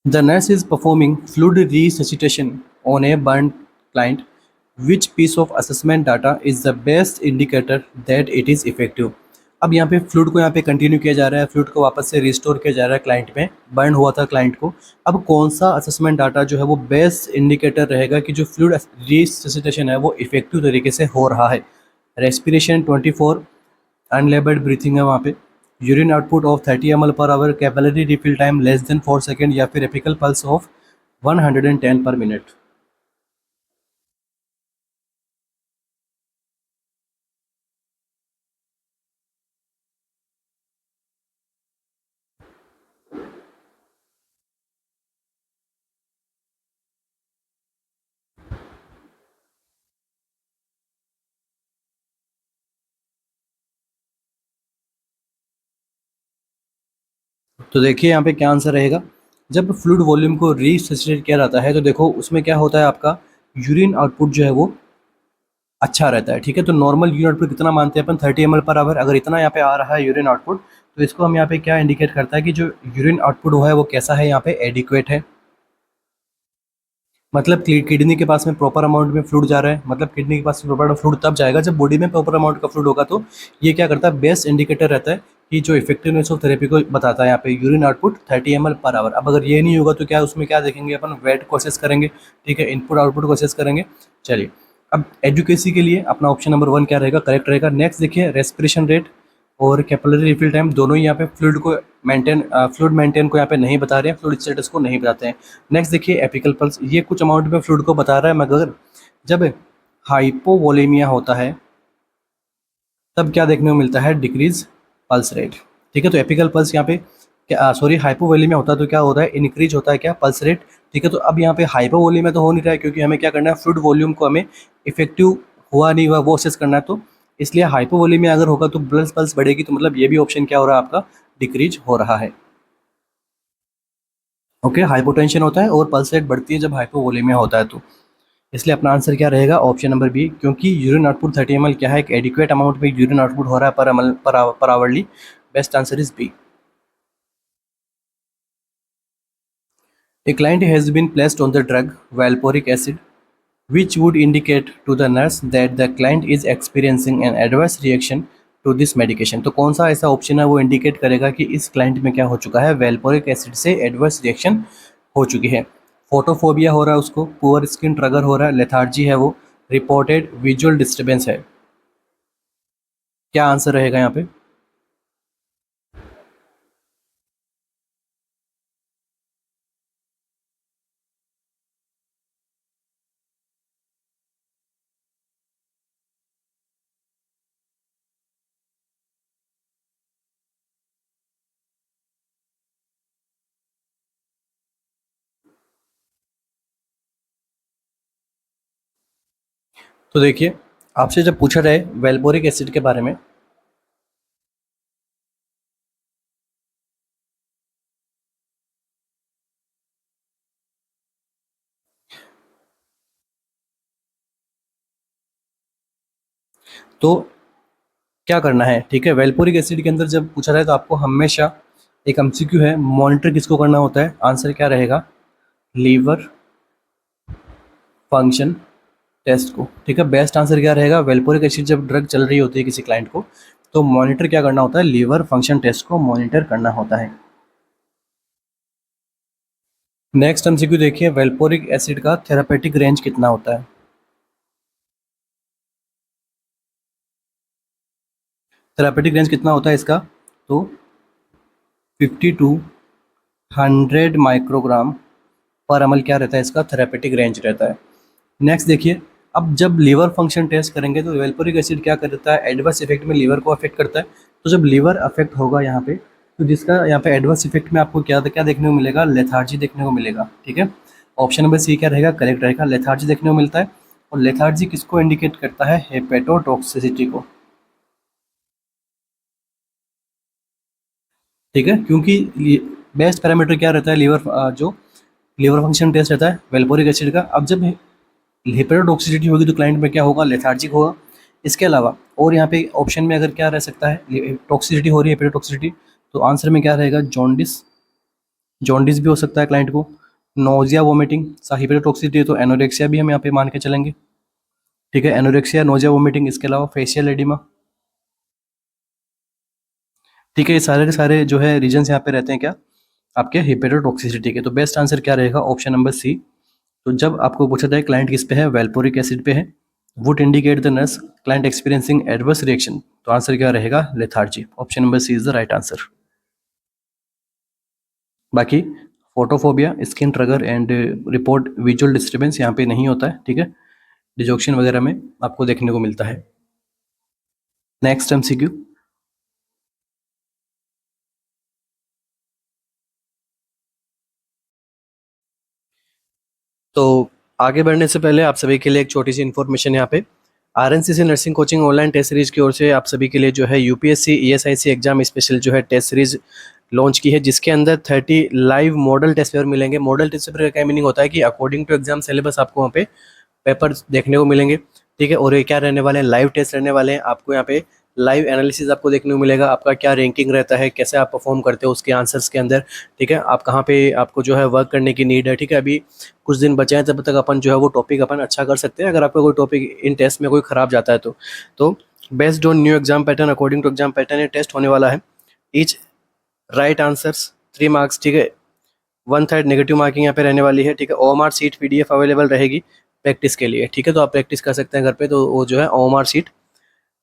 the nurse is performing fluid resuscitation on a burned client. Which piece of assessment data is the best indicator that it is effective? अब यहाँ पे फ्लूइड को यहाँ पे कंटिन्यू किया जा रहा है, फ्लूइड को वापस से रिस्टोर किया जा रहा है क्लाइंट में, बर्न हुआ था क्लाइंट को। अब कौन सा असेसमेंट डाटा जो है वो बेस्ट इंडिकेटर रहेगा कि जो फ्लूइड रिससिटेशन है वो इफेक्टिव तरीके से हो रहा है। रेस्पिरेशन 24, अनलेबल्ड ब्रीथिंग है वहाँ पे, urine output of 30 ml per hour, capillary refill time less than 4 second, या फिर एपिकल पल्स ऑफ 110 पर मिनट। तो देखिए यहाँ पे क्या आंसर रहेगा। जब फ्लूइड वॉल्यूम को रिसैचुरेट किया जाता है तो देखो उसमें क्या होता है, आपका यूरिन आउटपुट जो है वो अच्छा रहता है। ठीक है, तो नॉर्मल यूरिन आउटपुट कितना मानते हैं अपन, 30 ml/h। अगर इतना यहाँ पे आ रहा है यूरिन आउटपुट, तो इसको हम यहाँ पे क्या इंडिकेट करता है कि जो यूरिन आउटपुट हुआ है वो कैसा है, यहाँ पे एडिक्वेट है। मतलब किडनी के पास में प्रॉपर अमाउंट में फ्लूइड जा रहा है, मतलब किडनी के पास में प्रॉपर फ्लूइड तब जाएगा जब बॉडी में प्रॉपर अमाउंट का फ्लूइड होगा। तो ये क्या करता है, बेस्ट इंडिकेटर रहता है कि जो इफेक्टिवनेस ऑफ थेरेपी को बताता है। यहाँ पे यूरिन आउटपुट 30 ml/h। अब अगर ये नहीं होगा तो क्या उसमें क्या देखेंगे अपन, वेट को असेस करेंगे। ठीक है, इनपुट आउटपुट को असेस करेंगे। चलिए, अब एजुकेसी के लिए अपना ऑप्शन नंबर 1 क्या रहेगा, करेक्ट रहेगा। नेक्स्ट देखिए, रेस्पिरेशन रेट और कैपिलरी रिफिल टाइम दोनों ही यहाँ पे फ्लूइड मेंटेन को यहाँ पे नहीं बता रहे हैं, फ्लूइड स्टेटस को नहीं बताते हैं। नेक्स्ट देखिए, एपिकल पल्स, ये कुछ अमाउंट में फ्लूइड को बता रहा है, मगर जब हाइपोवोलेमिया होता है तब क्या देखने को मिलता है, डिक्रीज पल्स रेट। ठीक है, तो एपिकल पल्स यहाँ पे क्या, सॉरी, हाइपोवोलेमिया होता है तो क्या होता है, इंक्रीज होता है क्या, पल्स रेट। ठीक है, तो अब यहाँ पे हाइपोवोलेमिया तो हो नहीं रहा है, क्योंकि हमें क्या करना है, फ्लूइड वॉल्यूम को हमें इफेक्टिव हुआ नहीं हुआ वो असेस करना है। तो इसलिए हाइपोवोलेमिया अगर होगा तो ब्लड पल्स बढ़ेगी, तो मतलब ये भी ऑप्शन क्या हो रहा है आपका, डिक्रीज हो रहा है। ओके, हाइपोटेंशन होता है और पल्स रेट बढ़ती है जब हाइपोवोलेमिया होता है। तो इसलिए अपना आंसर क्या रहेगा, ऑप्शन नंबर बी, क्योंकि यूरिन आउटपुट 30 ml क्या है, एक एडिक्वेट अमाउंट में यूरिन आउटपुट हो रहा है पर hourly. Best answer is B. A client has been placed on the drug valproic acid, which would indicate to the nurse that the client is experiencing an adverse reaction to this medication। तो कौन सा ऐसा option है वो indicate करेगा कि इस client में क्या हो चुका है, वेल्पोरिक एसिड से एडवर्स रिएक्शन हो चुकी है। फोटोफोबिया हो रहा है उसको, पुअर स्किन ट्रगर हो रहा है, लेथार्जी है वो, रिपोर्टेड विजुअल डिस्टर्बेंस है। क्या आंसर रहेगा यहाँ पे। तो देखिए, आपसे जब पूछा जाए वेल्पोरिक एसिड के बारे में, तो क्या करना है। ठीक है, वेल्पोरिक एसिड के अंदर जब पूछा जाए तो आपको हमेशा एक एमसीक्यू है, मॉनिटर किसको करना होता है, आंसर क्या रहेगा, लीवर फंक्शन टेस्ट को। ठीक है, बेस्ट आंसर क्या रहेगा, वेल्पोरिक एसिड जब ड्रग चल रही होती है किसी क्लाइंट को तो मॉनिटर क्या करना होता है, लीवर फंक्शन टेस्ट को मॉनिटर करना होता है। नेक्स्ट एमसीक्यू देखिए, वेल्पोरिक एसिड का थेरापेटिक रेंज कितना होता है। थेरापेटिक रेंज कितना होता है इसका, तो 50 to 100 माइक्रोग्राम पर ml क्या रहता है इसका थेरापेटिक रेंज रहता है। नेक्स्ट देखिए, अब जब लीवर फंक्शन टेस्ट करेंगे तो वेल्पोरिक एसिड क्या करता है, एडवर्स इफेक्ट में लीवर को अफेक्ट करता है। तो जब लीवर अफेक्ट होगा यहाँ पे, तो जिसका यहाँ पे एडवर्स इफेक्ट में आपको क्या क्या देखने को मिलेगा, लेथार्जी देखने को मिलेगा। ठीक है, ऑप्शन नंबर सी क्या रहेगा, करेक्ट रहेगा, लेथार्जी देखने को मिलता है। और लेथार्जी किसको इंडिकेट करता है, हेपेटोटॉक्सिसिटी को। ठीक है, क्योंकि बेस्ट पैरामीटर क्या रहता है, जो लीवर फंक्शन टेस्ट रहता है वेल्पोरिक एसिड का। अब जब हेपेटोटॉक्सिसिटी होगी तो क्लाइंट में क्या होगा, लेथार्जिक होगा। इसके अलावा और यहाँ पे ऑप्शन में अगर क्या रह सकता है, टॉक्सिसिटी हो रही है हेपेटोटॉक्सिसिटी, तो आंसर में क्या रहेगा, जॉन्डिस। जॉन्डिस भी हो सकता है क्लाइंट को, नोजिया वोमिटिंग। हेपेटोटॉक्सिसिटी है तो एनोरेक्सिया भी हम यहाँ पे मान के चलेंगे। ठीक है, एनोरेक्सिया, नोजिया वोमिटिंग, इसके अलावा फेशियल एडिमा। ठीक है, ये सारे के सारे जो है रीजन्स यहाँ पे रहते हैं क्या, आपके हेपेटोटॉक्सिसिटी के। तो बेस्ट आंसर क्या रहेगा, ऑप्शन नंबर सी। तो जब आपको पूछा जाए क्लाइंट किस पे है, वेल्पोरिक एसिड पे है, would indicate the nurse client experiencing adverse reaction, तो आंसर क्या रहेगा, lethargy. Option number C is the right answer. बाकी photophobia, skin turgor and report visual disturbance यहाँ पे नहीं होता है। ठीक है, डिजॉक्शन वगैरह में आपको देखने को मिलता है। नेक्स्ट एमसीक्यू, तो आगे बढ़ने से पहले आप सभी के लिए एक छोटी सी इन्फॉर्मेशन यहाँ पे, RNCC nursing coaching online test series की ओर से आप सभी के लिए जो है यूपीएससी ईएसआईसी एग्जाम स्पेशल जो है टेस्ट सीरीज लॉन्च की है, जिसके अंदर 30 लाइव मॉडल टेस्ट पेपर मिलेंगे। मॉडल टेस्ट पेपर का क्या मीनिंग होता है कि अकॉर्डिंग टू एग्जाम सिलेबस आपको वहाँ पे पेपर देखने को मिलेंगे, ठीक है। और ये क्या रहने वाले हैं, लाइव टेस्ट रहने वाले हैं। आपको यहाँ पे लाइव एनालिसिस आपको देखने को मिलेगा, आपका क्या रैंकिंग रहता है, कैसे आप परफॉर्म करते हो उसके आंसर्स के अंदर, ठीक है। आप कहाँ पे आपको जो है वर्क करने की नीड है, ठीक है। अभी कुछ दिन बचे हैं, तब तक अपन जो है वो टॉपिक अपन अच्छा कर सकते हैं। अगर आपका कोई टॉपिक इन टेस्ट में कोई ख़राब जाता है तो based on new exam pattern, according to exam pattern ये टेस्ट होने वाला है। ईच राइट आंसर्स 3 मार्क्स, ठीक है। 1/3 नेगेटिव मार्किंग यहाँ पे रहने वाली है, ठीक है। ओएमआर सीट पीडीएफ अवेलेबल रहेगी प्रैक्टिस के लिए, ठीक है। तो आप प्रैक्टिस कर सकते हैं घर पे, तो वो जो है ओएमआर सीट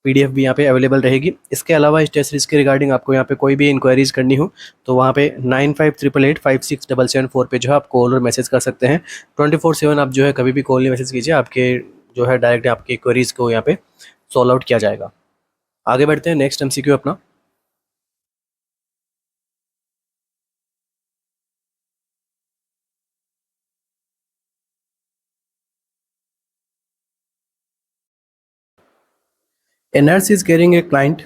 पीडीएफ भी यहाँ पे अवेलेबल रहेगी। इसके अलावा इस टेस्ट सीरीज के रिगार्डिंग आपको यहाँ पे कोई भी इंक्वायरीज करनी हो तो वहाँ पे 9588856774 पे जो है आप कॉल और मैसेज कर सकते हैं। 24/7 आप जो है कभी भी कॉल या मैसेज कीजिए, आपके जो है डायरेक्ट आपकी क्वेरीज को यहाँ पे सॉल्व आउट किया जाएगा। आगे बढ़ते हैं, नेक्स्ट एमसीक्यू अपना। A nurse is carrying a client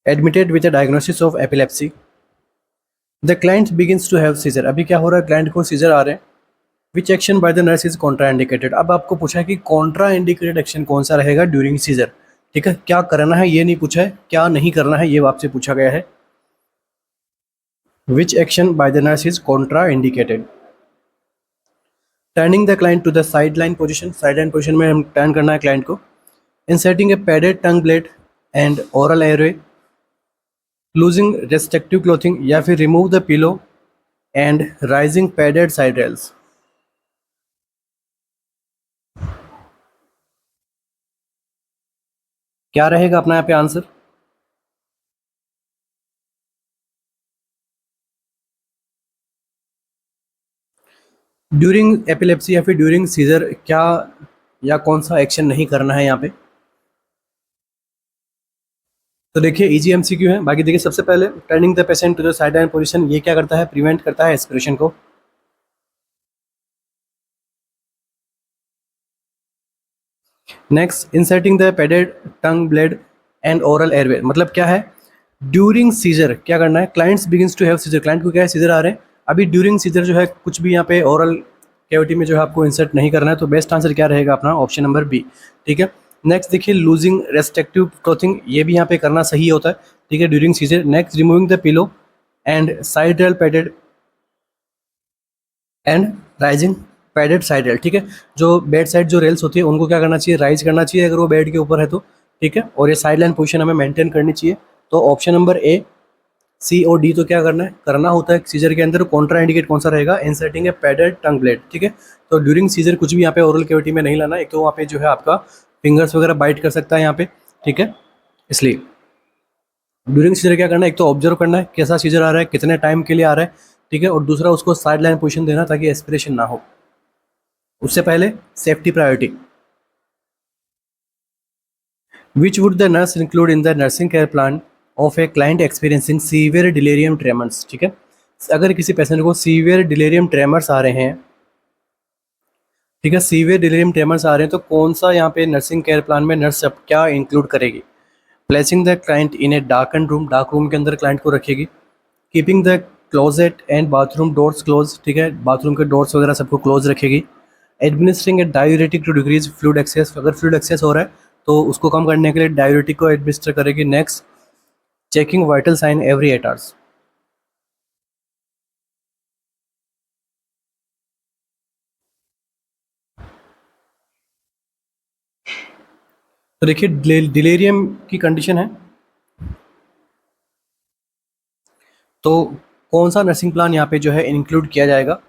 admitted with a diagnosis of epilepsy. The client begins to have seizure. अभी क्या हो रहा है, क्लाइंट को सीजर आ रहे हैं। Which action by the nurse is contraindicated? अब आपको पूछा है कि कॉन्ट्राइंडिकेटेड एक्शन कौन सा रहेगा ड्यूरिंग सीजर, ठीक है। क्या करना है ये नहीं पूछा है, क्या नहीं करना है ये आपसे पूछा गया है। Which action by the nurse is contraindicated? Turning the client to the sideline position. Sideline position में हम टर्न करना है क्लाइंट को। Inserting a padded tongue blade and oral airway. Losing restrictive clothing या फिर remove the pillow and raising padded side rails. क्या रहेगा अपना यहाँ पे आंसर। ड्यूरिंग एपिलेप्सी या फिर ड्यूरिंग सीजर क्या या कौन सा एक्शन नहीं करना है यहाँ पे। तो देखिए इजी एमसीक्यू है। बाकी देखिए सबसे पहले turning the patient to the side position, ये क्या करता है, प्रिवेंट करता है एस्पिरेशन को। Next, inserting the padded tongue blade and oral airway, मतलब क्या है, ड्यूरिंग सीजर क्या करना है, clients begins to have seizure, client को क्या है सीजर आ रहे हैं। अभी ड्यूरिंग सीजर जो है कुछ भी यहाँ पे ओरल कैविटी में जो है आपको इंसर्ट नहीं करना है, तो बेस्ट आंसर क्या रहेगा अपना ऑप्शन नंबर बी, ठीक है। नेक्स्ट देखिए लूजिंग रेस्ट्रिक्टिव क्लोथिंग, ये भी यहाँ पे करना सही होता है, ठीक है, during seizure. Next, removing the pillow and side rail padded and raising padded side rail, ठीक है। जो बेड साइड जो रेल्स होती है उनको क्या करना चाहिए, राइज करना चाहिए अगर वो बेड के ऊपर है तो, ठीक है। और ये साइड लाइन पोजिशन हमें मेंटेन करनी चाहिए। तो ऑप्शन नंबर ए, सी और डी तो क्या करना है, करना होता है सीजर के अंदर। कॉन्ट्रा इंडिकेट कौन सा रहेगा, इंसर्टिंग ए पैडेड टंग ब्लेड, ठीक है। तो ड्यूरिंग सीजर कुछ भी यहाँ पे ओरल कैविटी में नहीं लाना, एक तो वहाँ पे जो है आपका फिंगर्स वगैरह बाइट कर सकता है यहाँ पे, ठीक है। इसलिए ड्यूरिंग सीजर क्या करना है, एक तो ऑब्जर्व करना है कैसा सीजर आ रहा है, कितने टाइम के लिए आ रहा है, ठीक है। और दूसरा उसको साइड लाइन पोजिशन देना ताकि एस्पिरेशन ना हो। उससे पहले safety priority. Which would the nurse include in the nursing care plan of a client experiencing severe delirium tremors, ठीक है। अगर किसी पेशेंट को सीवियर डिलेरियम ट्रेमर्स आ रहे हैं, ठीक है, सीवियर डिलेरियम ट्रेमर्स आ रहे हैं, तो कौन सा यहाँ पे नर्सिंग केयर प्लान में नर्स अब क्या इंक्लूड करेगी। Placing the client in a darken room, dark room के अंदर क्लाइंट को रखेगी। Keeping the closet and bathroom doors close, ठीक है, बाथरूम के डोर्स वगैरह सबको क्लोज रखेगी। Administering a diuretic to decrease fluid excess, अगर फ्लूइड एक्सेस हो रहा है तो उसको कम करने के लिए डायूरेटिक को एडमिनिस्टर करेगी। Next, checking vital sign every 8 hours. तो देखिए डिलेरियम की कंडीशन है, तो कौन सा नर्सिंग प्लान यहाँ पे जो है इंक्लूड किया जाएगा।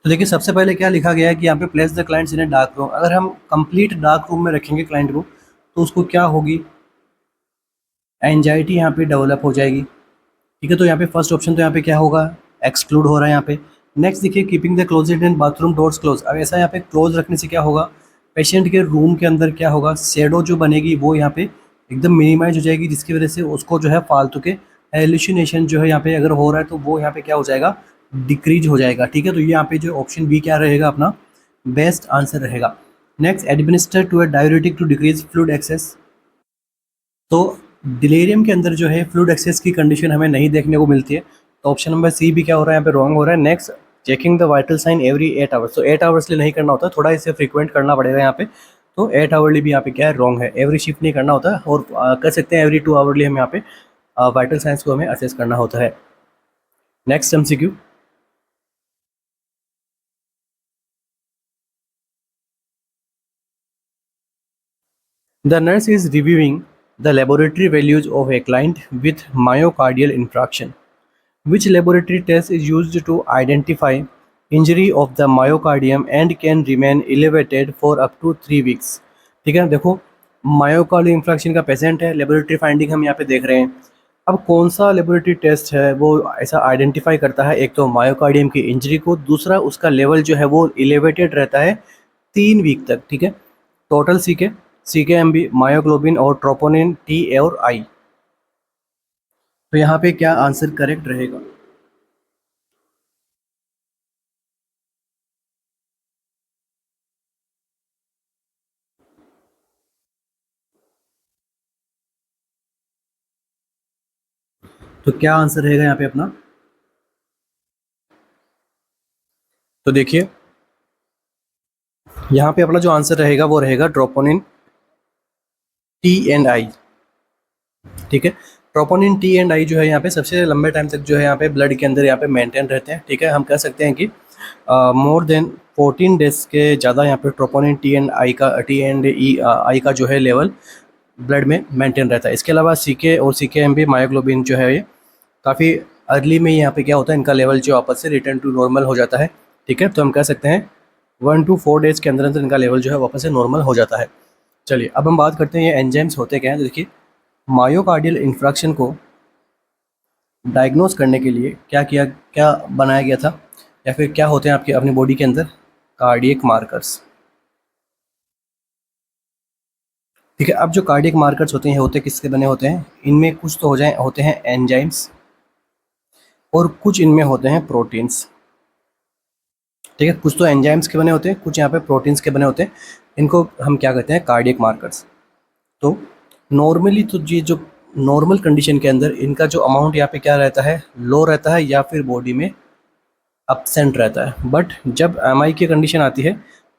तो देखिए सबसे पहले क्या लिखा गया है कि यहाँ पे place the clients in a dark room. अगर हम कंप्लीट डार्क रूम में रखेंगे क्लाइंट को तो उसको क्या होगी, एंजाइटी यहाँ पे डेवलप हो जाएगी, ठीक है। तो यहाँ पे फर्स्ट ऑप्शन तो यहाँ पे क्या होगा, एक्सक्लूड हो रहा है यहाँ पे। नेक्स्ट देखिए keeping the closet and bathroom doors close. अब ऐसा यहाँ पे क्लोज रखने से क्या होगा, पेशेंट के रूम के अंदर क्या होगा, शेडो जो बनेगी वो यहाँ पे एकदम मिनिमाइज हो जाएगी, जिसकी वजह से उसको जो है फालतू के हेलुसिनेशन जो है यहाँ पे अगर हो रहा है तो वो यहाँ पे क्या हो जाएगा, डिक्रीज हो जाएगा। ठीक है, तो ये यहाँ पे जो ऑप्शन बी क्या रहेगा अपना बेस्ट आंसर रहेगा। Next, administer to a diuretic to decrease fluid excess. तो डिलीरियम के अंदर जो है फ्लूइड एक्सेस की कंडीशन हमें नहीं देखने को मिलती है, तो ऑप्शन नंबर सी भी क्या हो रहा है यहाँ पे रॉन्ग हो रहा है। Next, checking the vital sign every 8 hours, तो 8 आवर्सली नहीं करना होता, थोड़ा इसे फ्रीक्वेंट करना पड़ेगा यहाँ पे। तो 8 आवरली भी यहाँ पे क्या है रॉन्ग है, एवरी शिफ्ट नहीं करना होता, और कर सकते हैं एवरी 2 आवरली हम यहाँ पे वाइटल साइंस को हमें असेस करना होता है। Next MCQ, the nurse is reviewing the laboratory values of a client with myocardial infarction. Which laboratory test is used to identify injury of the myocardium and can remain elevated for up to 3 weeks? ठीक है, देखो myocardial infraction का patient है, laboratory finding हम यहाँ पे देख रहे हैं। अब कौन सा लेबोरेटरी टेस्ट है वो ऐसा आइडेंटिफाई करता है, एक तो मायोकार्डियम की इंजरी को, दूसरा उसका लेवल जो है वो इलेवेटेड रहता है 3 वीक तक। ठीक है, टोटल सी के एम बी, मायोग्लोबिन और ट्रोपोनिन टी और आई। तो यहाँ पे क्या आंसर करेक्ट रहेगा? तो क्या आंसर रहेगा यहाँ पे अपना? तो देखिए यहाँ पे अपना जो आंसर रहेगा वो रहेगा ट्रोपोनिन टी एंड आई। ठीक है, ट्रोपोनिन टी एंड आई जो है यहाँ पे सबसे लंबे टाइम तक जो है यहाँ पे ब्लड के अंदर यहाँ पे मेंटेन रहते हैं। ठीक है, हम कह सकते हैं कि मोर देन 14 डेज के ज़्यादा यहाँ पे ट्रोपोनिन टी एंड ई आई का जो है लेवल ब्लड में मेंटेन रहता है। इसके अलावा सी के और सी के एम बी मायोग्लोबिन जो है ये काफ़ी अर्ली में यहाँ पे क्या होता है, इनका लेवल जो वापस से रिटर्न टू नॉर्मल हो जाता है। ठीक है, तो हम कह सकते हैं 1 to 4 डेज के अंदर अंदर इनका लेवल जो है वापस से नॉर्मल हो जाता है। चलिए अब हम बात करते हैं ये एंजाइम्स होते क्या हैं। तो देखिए मायोकार्डियल इंफ्रैक्शन को डायग्नोस करने के लिए क्या बनाया गया था, या फिर क्या होते हैं आपके अपनी बॉडी के अंदर कार्डियक मार्कर्स। ठीक है, अब जो कार्डियक मार्कर्स होते किसके बने होते हैं, इनमें कुछ तो होते हैं एंजाइम्स और कुछ इनमें होते हैं प्रोटीन्स। ठीक है, कुछ तो एंजाइम्स के बने होते हैं, कुछ यहाँ पे प्रोटीन्स के बने होते हैं, इनको हम क्या कहते हैं कार्डियक मार्कर्स। तो नॉर्मली तो ये जो नॉर्मल कंडीशन के अंदर इनका जो अमाउंट यहाँ पे क्या रहता है, लो रहता है या फिर बॉडी में अपसेंट रहता है। बट जब एम की कंडीशन आती है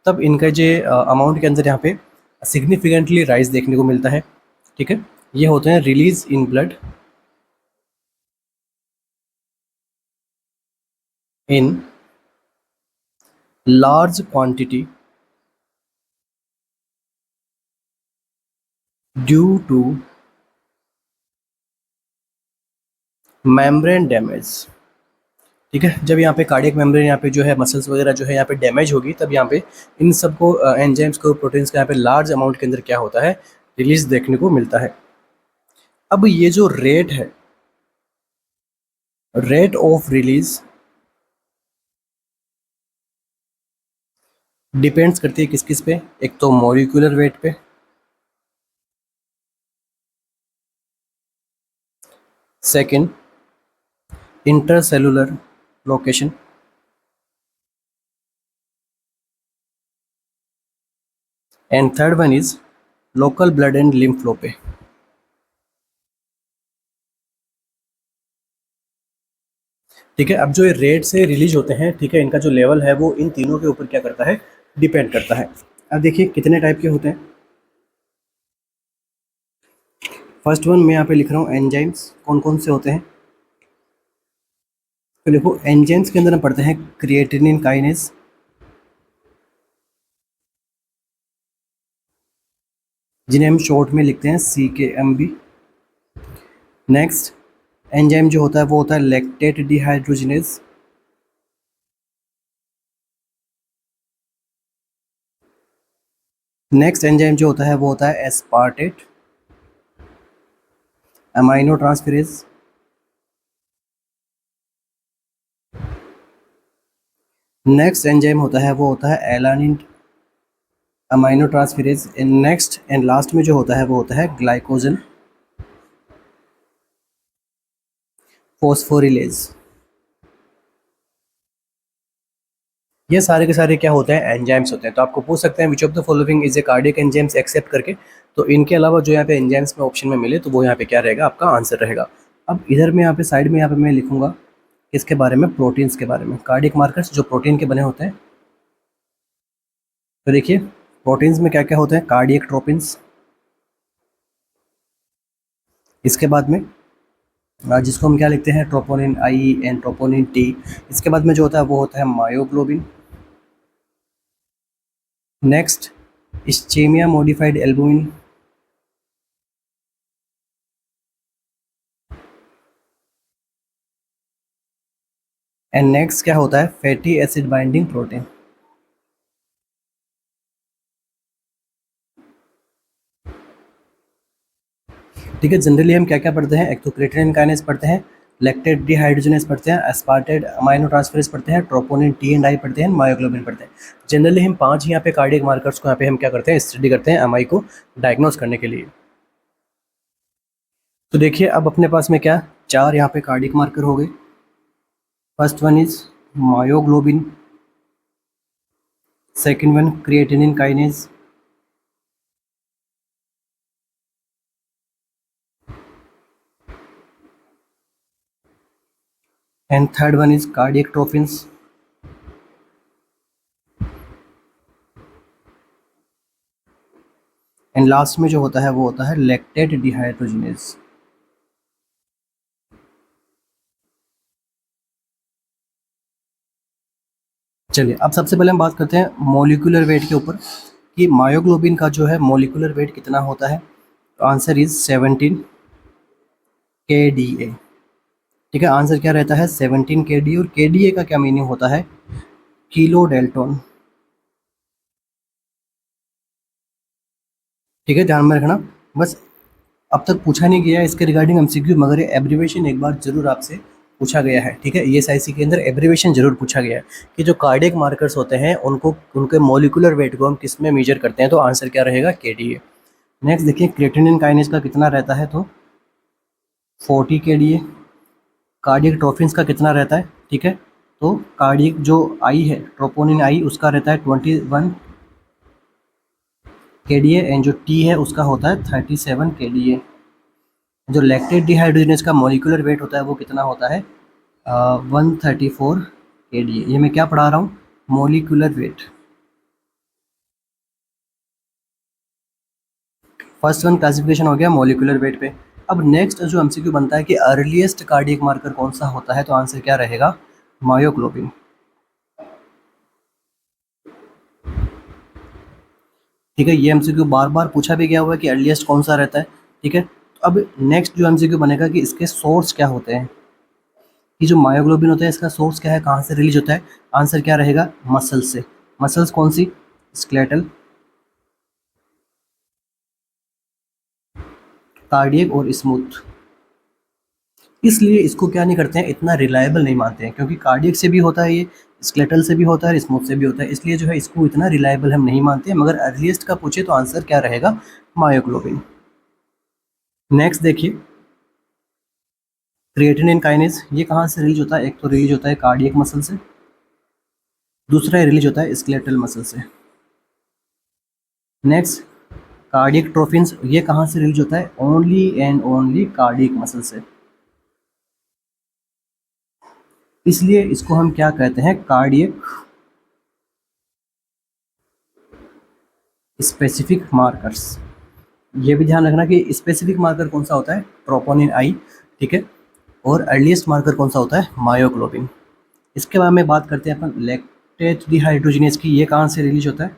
तब इनका जो अमाउंट के अंदर यहाँ पे सिग्निफिकेंटली राइज देखने को मिलता है। ठीक है, ये होते हैं release in blood in large quantity due two membrane damage. ठीक है, जब यहाँ पे कार्डियक मेम्ब्रेन यहाँ पे जो है मसल्स वगैरह जो है यहाँ पे डैमेज होगी, तब यहाँ पे इन सबको एंजाइम्स को प्रोटीन्स का यहाँ पे लार्ज अमाउंट के अंदर क्या होता है, रिलीज देखने को मिलता है। अब ये जो रेट है, रेट ऑफ रिलीज डिपेंड्स करती है किस किस पे, एक तो मॉलिक्यूलर वेट पे, second intercellular location, and third one is local blood and lymph flow पे। ठीक है, अब जो ये रेट से रिलीज होते हैं, ठीक है, इनका जो लेवल है वो इन तीनों के ऊपर क्या करता है, डिपेंड करता है। अब देखिए कितने टाइप के होते हैं। फर्स्ट वन मैं यहाँ पे लिख रहा हूँ एंजाइम्स, कौन कौन से होते हैं। तो देखो एंजाइम्स के अंदर हम पढ़ते हैं क्रिएटिनिन काइनेज, जिन्हें हम शॉर्ट में लिखते हैं CKMB। नेक्स्ट एंजाइम जो होता है वो होता है लैक्टेट डिहाइड्रोजिनेज। नेक्स्ट एंजाइम जो होता है वो होता है aspartate amino transferase. Next enzyme होता है वो होता है alanine amino transferase. Next and last में जो होता है वो होता है ग्लाइकोजन फॉस्फोरिलेज। ये सारे के सारे क्या होते हैं, एंजाइम्स होते हैं। तो आपको पूछ सकते हैं which of the following is a cardiac enzymes except करके। तो इनके अलावा जो यहाँ पे एंजाइम्स में ऑप्शन में मिले तो वो यहाँ पे क्या रहेगा, आपका आंसर रहेगा। अब इधर में यहाँ पे साइड में यहाँ पे मैं लिखूंगा किसके बारे में, प्रोटीन्स के बारे में, कार्डियक मार्कर्स जो प्रोटीन के बने होते हैं। तो देखिए प्रोटीन्स में क्या क्या होते हैं, कार्डियक ट्रोपिन्स, इसके बाद में जिसको हम क्या लिखते हैं, troponin I and troponin T. इसके बाद में जो होता है वो होता है myoglobin. Next ischaemia modified albumin. And next क्या होता है, फैटी एसिड बाइंडिंग प्रोटीन। ठीक है, जनरली हम क्या क्या पढ़ते हैं, एक तो क्रेटिनिन काइनेज पढ़ते हैं, लैक्टेट डिहाइड्रोजनेज पढ़ते हैं, एस्पार्टेट अमाइनो ट्रांसफेरेज पढ़ते हैं, ट्रोपोनिन टी एंड आई पढ़ते हैं, मायोग्लोबिन पढ़ते हैं। जनरली हम 5 यहाँ पे कार्डियक मार्कर्स को यहाँ पे हम क्या करते हैं, स्टडी करते हैं एमआई को डायग्नोस करने के लिए। तो देखिए अब अपने पास में क्या 4 यहाँ पे कार्डियक मार्कर हो गए। First one is myoglobin, second one creatinine kinase, and third one is cardiac troponins. And last में जो होता है वो होता है लैक्टेट डिहाइड्रोजनेज। चलिए अब सबसे पहले हम बात करते हैं मॉलिक्यूलर वेट के ऊपर कि मायोग्लोबिन का जो है मॉलिक्यूलर वेट कितना होता है। तो आंसर इज 17 kDa। ठीक है, आंसर क्या रहता है 17 kDa। और kDa का क्या मीनिंग होता है, किलो डेल्टन। ठीक है, ध्यान में रखना। बस अब तक पूछा नहीं गया है इसके रिगार्डिंग एमसीक्यू, मगर ये एब्रीवेशन एक बार जरूर आपसे पूछा गया है। ठीक है, ईएसआईसी के अंदर एब्रीवेशन जरूर पूछा गया है कि जो कार्डियक मार्कर्स होते हैं उनको उनके मॉलिक्यूलर वेट को हम किस में मेजर करते हैं। तो आंसर क्या रहेगा, केडीए। नेक्स्ट देखिए क्रिएटिनिन काइनेज का कितना रहता है, तो 40 केडीए। कार्डियक ट्रोफिन्स का कितना रहता है, ठीक है, तो कार्डियक जो आई है ट्रोपोनिन आई उसका रहता है 21 केडीए एंड जो टी है उसका होता है 37 केडीए। जो लैक्टेट डिहाइड्रोजनेज का मॉलिक्यूलर वेट होता है वो कितना होता है 134 kDa। ये मैं क्या पढ़ा रहा हूँ, molecular weight. First one classification हो गया मॉलिक्यूलर वेट पे। अब नेक्स्ट जो एमसीक्यू बनता है कि अर्लीस्ट कार्डियक मार्कर कौन सा होता है। तो आंसर क्या रहेगा, मायोग्लोबिन। ठीक है, ये एमसीक्यू बार बार पूछा भी गया हुआ है कि अर्लीस्ट कौन सा रहता है। ठीक है, तो अब नेक्स्ट जो एमसीक्यू बनेगा कि इसके सोर्स क्या होते हैं, कि जो मायोग्लोबिन होता है इसका सोर्स क्या है, कहाँ से रिलीज होता है। आंसर क्या रहेगा, मसल से। मसल्स कौन सी, स्केलेटल, कार्डियक और स्मूथ। इसलिए इसको क्या नहीं करते हैं, इतना रिलायबल नहीं मानते हैं, क्योंकि कार्डियक से भी होता है ये, स्केलेटल से भी होता है, स्मूथ से भी होता है। इसलिए जो है इसको इतना रिलायबल हम नहीं मानते हैं। मगर अर्लीस्ट का पूछे तो आंसर क्या रहेगा, मायोग्लोबिन। नेक्स्ट देखिए क्रिएटिनिन काइनेज, ये कहाँ से रिलीज होता है, एक तो रिलीज होता है कार्डियक मसल से, दूसरा रिलीज होता है स्केलेटल मसल से। नेक्स्ट कार्डियक ट्रोफिन्स, ये कहाँ से रिलीज होता है, only and only cardiac muscle से। इसलिए इसको हम क्या कहते हैं, कार्डियक स्पेसिफिक मार्कर्स। ये भी ध्यान रखना कि स्पेसिफिक मार्कर कौन सा होता है, ट्रोपोनिन आई। ठीक है, और अर्लीस्ट मार्कर कौन सा होता है, मायोग्लोबिन। इसके बाद में बात करते हैं अपन लैक्टेट डिहाइड्रोजनेज की। ये कहाँ से रिलीज होता है,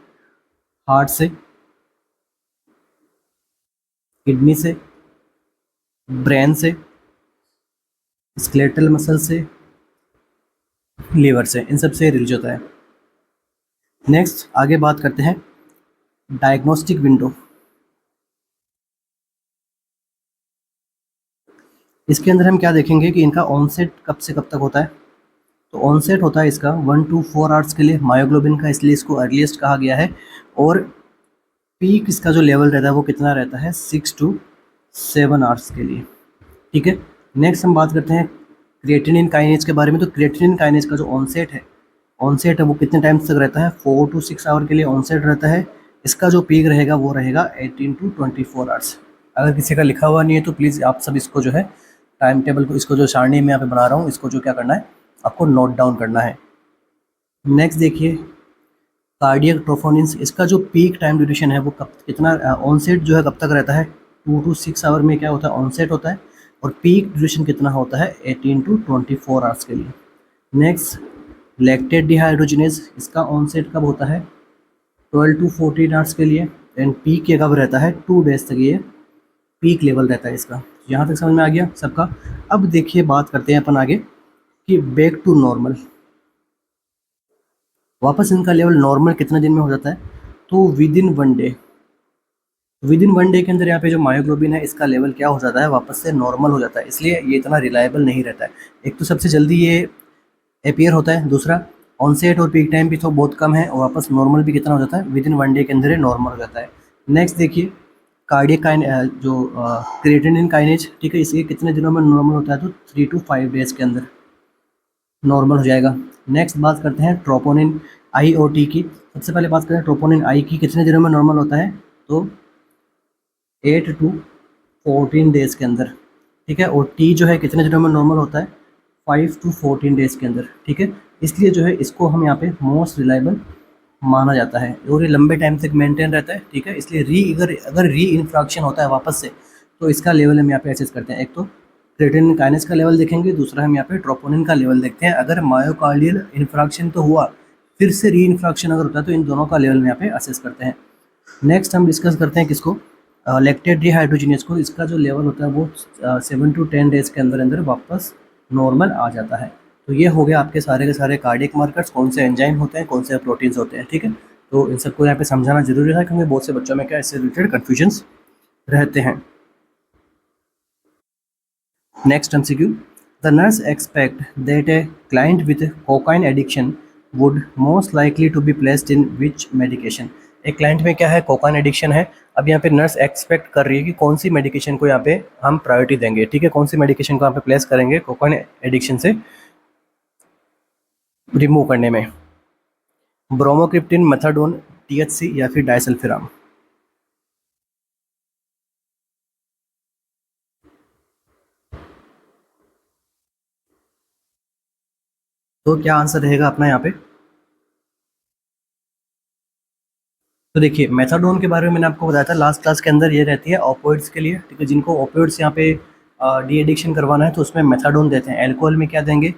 हार्ट से, किडनी से, ब्रेन से, स्केलेटल मसल से, लीवर से, इन सब से रिलीज होता है। नेक्स्ट आगे बात करते हैं डायग्नोस्टिक विंडो। इसके अंदर हम क्या देखेंगे कि इनका ऑनसेट कब से कब तक होता है। तो ऑनसेट होता है इसका 1 to 4 आवर्स के लिए मायोग्लोबिन का, इसलिए इसको अर्लीस्ट कहा गया है। और पीक इसका जो लेवल रहता है वो कितना रहता है 6 to 7 आवर्स के लिए। ठीक है, नेक्स्ट हम बात करते हैं क्रिएटिनिन काइनेज के बारे में। तो क्रिएटिनिन काइनेज का जो ऑनसेट है वो कितने टाइम तक रहता है, 4 to 6 आवर के लिए ऑनसेट रहता है। इसका जो पीक रहेगा वो रहेगा 18 to 24 आवर्स। अगर किसी का लिखा हुआ नहीं है तो प्लीज़ आप सब इसको जो है टाइम टेबल को, इसको जो सारणी में यहाँ पे बना रहा हूँ, इसको जो क्या करना है आपको नोट डाउन करना है। नेक्स्ट देखिए कार्डियक ट्रोपोनिन्स, इसका जो पीक टाइम ड्यूरेशन है वो कब कितना, ऑनसेट जो है कब तक रहता है 2 to 6 आवर में क्या होता है ऑनसेट होता है, और पीक ड्यूरेशन कितना होता है 18 to 24 आवर्स के लिए। नेक्स्ट लैक्टेट डिहाइड्रोजिनेज, इसका ऑनसेट कब होता है 12 to 14 आवर्स के लिए, एंड पीक ये कब रहता है 2 डेज तक, ये पीक लेवल रहता है इसका। यहाँ तक समझ में आ गया सबका। अब देखिए बात करते हैं अपन आगे कि बैक टू नॉर्मल, वापस इनका लेवल नॉर्मल कितने दिन में हो जाता है, तो विद इन 1 डे के अंदर यहाँ पे जो मायोग्लोबिन है इसका लेवल क्या हो जाता है वापस से नॉर्मल हो जाता है। इसलिए ये इतना रिलायबल नहीं रहता है। एक तो सबसे जल्दी ये अपीयर होता है, दूसरा ऑनसेट और पीक टाइम भी तो बहुत कम है, और वापस नॉर्मल भी कितना हो जाता है विद इन 1 डे के अंदर ये नॉर्मल हो जाता है। नेक्स्ट देखिए कार्डियक जो क्रिएटिनिन काइनेज, ठीक है, इसके कितने दिनों में नॉर्मल होता है, तो 3 to 5 डेज के अंदर नॉर्मल हो जाएगा। नेक्स्ट बात करते हैं ट्रोपोनिन आई और टी की। सबसे पहले बात करें ट्रोपोनिन आई की कितने दिनों में नॉर्मल होता है, तो 8 to 14 डेज के अंदर। ठीक है, और टी जो है कितने दिनों में नॉर्मल होता है 5 to 14 डेज के अंदर। ठीक है, इसलिए जो है इसको हम यहाँ पे मोस्ट रिलायबल माना जाता है, और ये लंबे टाइम तक मेंटेन रहता है। ठीक है, इसलिए अगर री इन्फ्रैक्शन होता है वापस से, तो इसका लेवल हम यहाँ पे एसेस करते हैं। एक तो क्रिएटिनिन काइनेज का लेवल देखेंगे, दूसरा हम यहाँ पे ट्रोपोनिन का लेवल देखते हैं। अगर मायोकार्डियल इन्फ्रैक्शन तो हुआ, फिर से री इन्फ्रैक्शन अगर होता है, तो इन दोनों का लेवल यहाँ पे असेस करते हैं। नेक्स्ट हम डिस्कस करते हैं किसको, लैक्टेट डिहाइड्रोजिनेज को। इसका जो लेवल होता है वो 7 to 10 डेज के अंदर अंदर वापस नॉर्मल आ जाता है। तो ये हो गया आपके सारे के सारे कार्डियक मार्कर्स, कौन से एंजाइम होते हैं, कौन से प्रोटीन्स होते हैं। ठीक है, तो इन सबको यहाँ पे समझाना जरूरी है, क्योंकि बहुत से बच्चों में क्या इससे रिलेटेड कन्फ्यूजन्स रहते हैं। Next MCQ, the nurse expect that a client with cocaine addiction would most likely to be placed in which medication। एक क्लाइंट में क्या है कोकाइन एडिक्शन है। अब यहाँ पे नर्स एक्सपेक्ट कर रही है कि कौन सी मेडिकेशन को यहाँ पे हम प्रायोरिटी देंगे। ठीक है, कौन सी मेडिकेशन को यहाँ पे प्लेस करेंगे कोकाइन एडिक्शन से रिमूव करने में, ब्रोमोक्रिप्टिन, मेथाडोन, THC या फिर डायसल्फिराम। तो क्या आंसर रहेगा अपना यहाँ पे, तो देखिए मेथाडोन के बारे में मैंने आपको बताया था लास्ट क्लास के अंदर, ये रहती है ओपियोइड्स के लिए। ठीक है, जिनको ओपियोइड्स यहाँ पे डी एडिक्शन करवाना है तो उसमें मेथाडोन देते हैं। एल्कोहल में क्या देंगे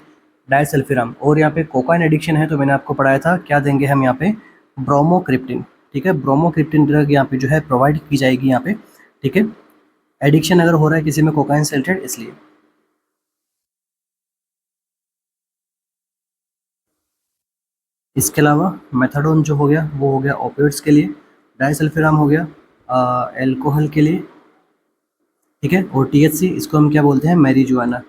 डायसल्फिराम, और यहाँ पे कोकाइन एडिक्शन है तो मैंने आपको पढ़ाया था क्या देंगे हम यहाँ पे ब्रोमोक्रिप्टिन। ठीक है, ब्रोमोक्रिप्टिन ड्रग यहाँ पे जो है प्रोवाइड की जाएगी यहाँ पे। ठीक है, एडिक्शन अगर हो रहा है किसी में कोकाइन से रिलेटेड, इसलिए। इसके अलावा मेथाडोन जो हो गया वो हो गया ओपियोइड्स के लिए, डायसल्फिराम हो गया एल्कोहल के लिए। ठीक है, और THC इसको हम क्या बोलते हैं मैरिजुआना।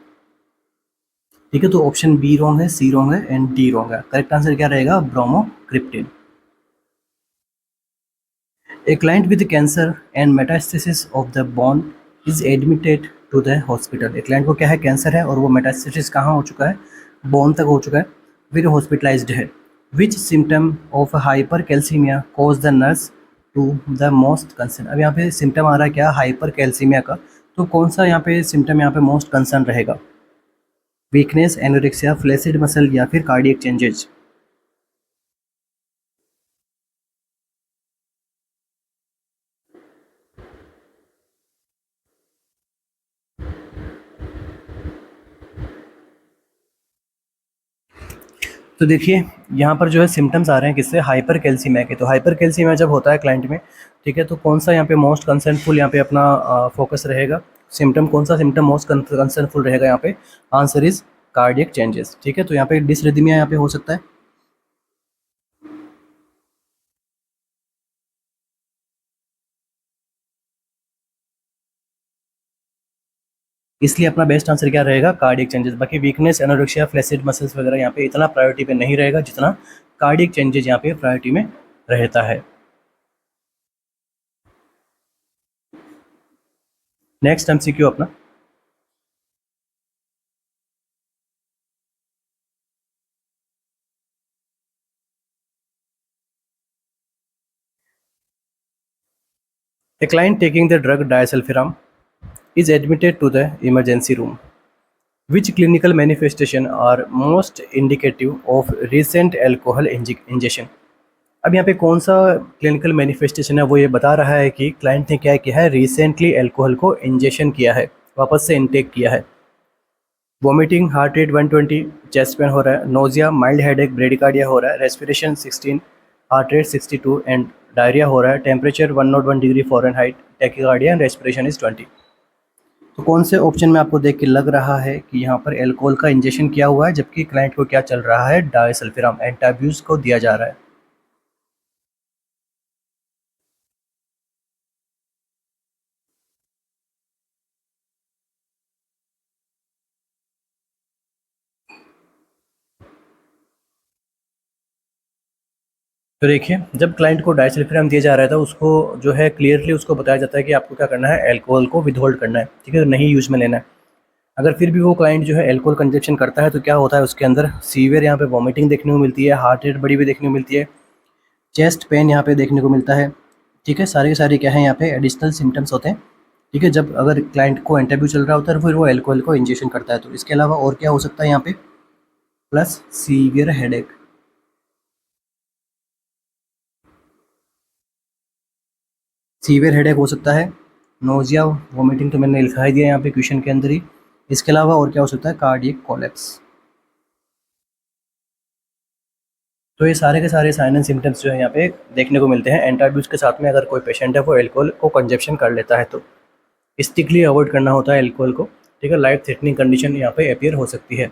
ठीक है, तो ऑप्शन बी रॉन्ग है, सी रॉन्ग है एंड डी रॉन्ग है। करेक्ट आंसर क्या रहेगा bromocriptine. A client with cancer and metastasis of the bone is admitted to the hospital। एक क्लाइंट को क्या है कैंसर है और वो मेटास्टेसिस कहाँ हो चुका है बोन तक हो चुका है, फिर हॉस्पिटलाइज्ड है। Which symptom of hypercalcaemia cause the nurse to the most concern. अब यहाँ पे सिम्टम आ रहा है क्या हाइपर कैल्सीमिया का, तो कौन सा यहाँ पे सिम्टम यहाँ पे मोस्ट कंसर्न रहेगा, वीकनेस, एनोरेक्सिया, फ्लैसिड मसल या फिर कार्डियक चेंजेज। तो देखिए यहाँ पर जो है सिम्टम्स आ रहे हैं किससे हाइपर कैल्सीमिया के। तो हाइपर कैल्सीमिया जब होता है क्लाइंट में, ठीक है, तो कौन सा यहाँ पे मोस्ट कंसर्नफुल यहाँ पे अपना फोकस रहेगा, सिम्टम कौन सा सिम्टम मोस्ट कंसर्नफुल रहेगा यहाँ पे, आंसर इज कार्डियक चेंजेस। ठीक है, तो यहाँ पे डिसरिथमिया यहाँ पे हो सकता है। इसलिए अपना बेस्ट आंसर क्या रहेगा कार्डियक चेंजेस। बाकी वीकनेस, एनोरेक्सिया, फ्लैसिड मसल्स वगैरह यहाँ पे इतना प्रायोरिटी पे नहीं रहेगा जितना कार्डियक चेंजेस यहाँ पे प्रायोरिटी में रहता है। नेक्स्ट एमसीक्यू अपना, a client taking the drug disulfiram is admitted to the emergency room. Which clinical manifestation are most indicative of recent alcohol ingestion? अब यहाँ पे कौन सा क्लिनिकल मैनिफेस्टेशन है वो ये बता रहा है कि क्लाइंट ने क्या किया है, रिसेंटली अल्कोहल को इंजेक्शन किया है, वापस से इनटेक किया है। Vomiting, heart rate 120, chest pain हो रहा है, नोजिया, माइल्ड हेडेक, ब्रेडिकार्डिया हो रहा है, respiration 16, heart rate 62 and diarrhoea हो रहा है, temperature 101 degree Fahrenheit, tachycardia and respiration is 20। तो कौन से ऑप्शन में आपको देख के लग रहा है कि यहाँ पर अल्कोहल का इंजेक्शन किया हुआ है, जबकि क्लाइंट को क्या चल रहा है, डायसल्फिराम एंटाब्यूज को दिया जा रहा है? तो देखिए, जब क्लाइंट को डायसल्फिराम दिया जा रहा था, उसको जो है क्लियरली उसको बताया जाता है कि आपको क्या करना है, अल्कोहल को विदहोल्ड करना है, ठीक है, नहीं यूज़ में लेना है। अगर फिर भी वो क्लाइंट जो है अल्कोहल कंजप्शन करता है तो क्या होता है, उसके अंदर सीवियर यहाँ पे वॉमिटिंग देखने को मिलती है, हार्ट रेट बढ़ी हुई देखने को मिलती है, चेस्ट पेन यहाँ पे देखने को मिलता है, ठीक है, सारे के सारे क्या है यहाँ पे एडिशनल सिम्टम्स होते हैं, ठीक है, जब अगर क्लाइंट को एंटाब्यू चल रहा होता है फिर वो अल्कोहल को इंजेक्शन करता है। तो इसके अलावा और क्या हो सकता है यहाँ पे, plus severe headache, severe headache हो सकता है, नोजिया, वोमिटिंग तो मैंने लिखा ही दिया यहाँ पे क्वेश्चन के अंदर ही। इसके अलावा और क्या हो सकता है, कार्डियक कोलैप्स। तो ये सारे के सारे साइन एंड सिम्टम्स जो है यहाँ पे देखने को मिलते हैं एंटाब्यूज के साथ में, अगर कोई पेशेंट है वो अल्कोहल को कंजप्शन कर लेता है तो स्ट्रिक्टली अवॉइड करना होता है अल्कोहल को, ठीक है, लाइफ थ्रेटनिंग कंडीशन यहाँ पे अपीयर हो सकती है।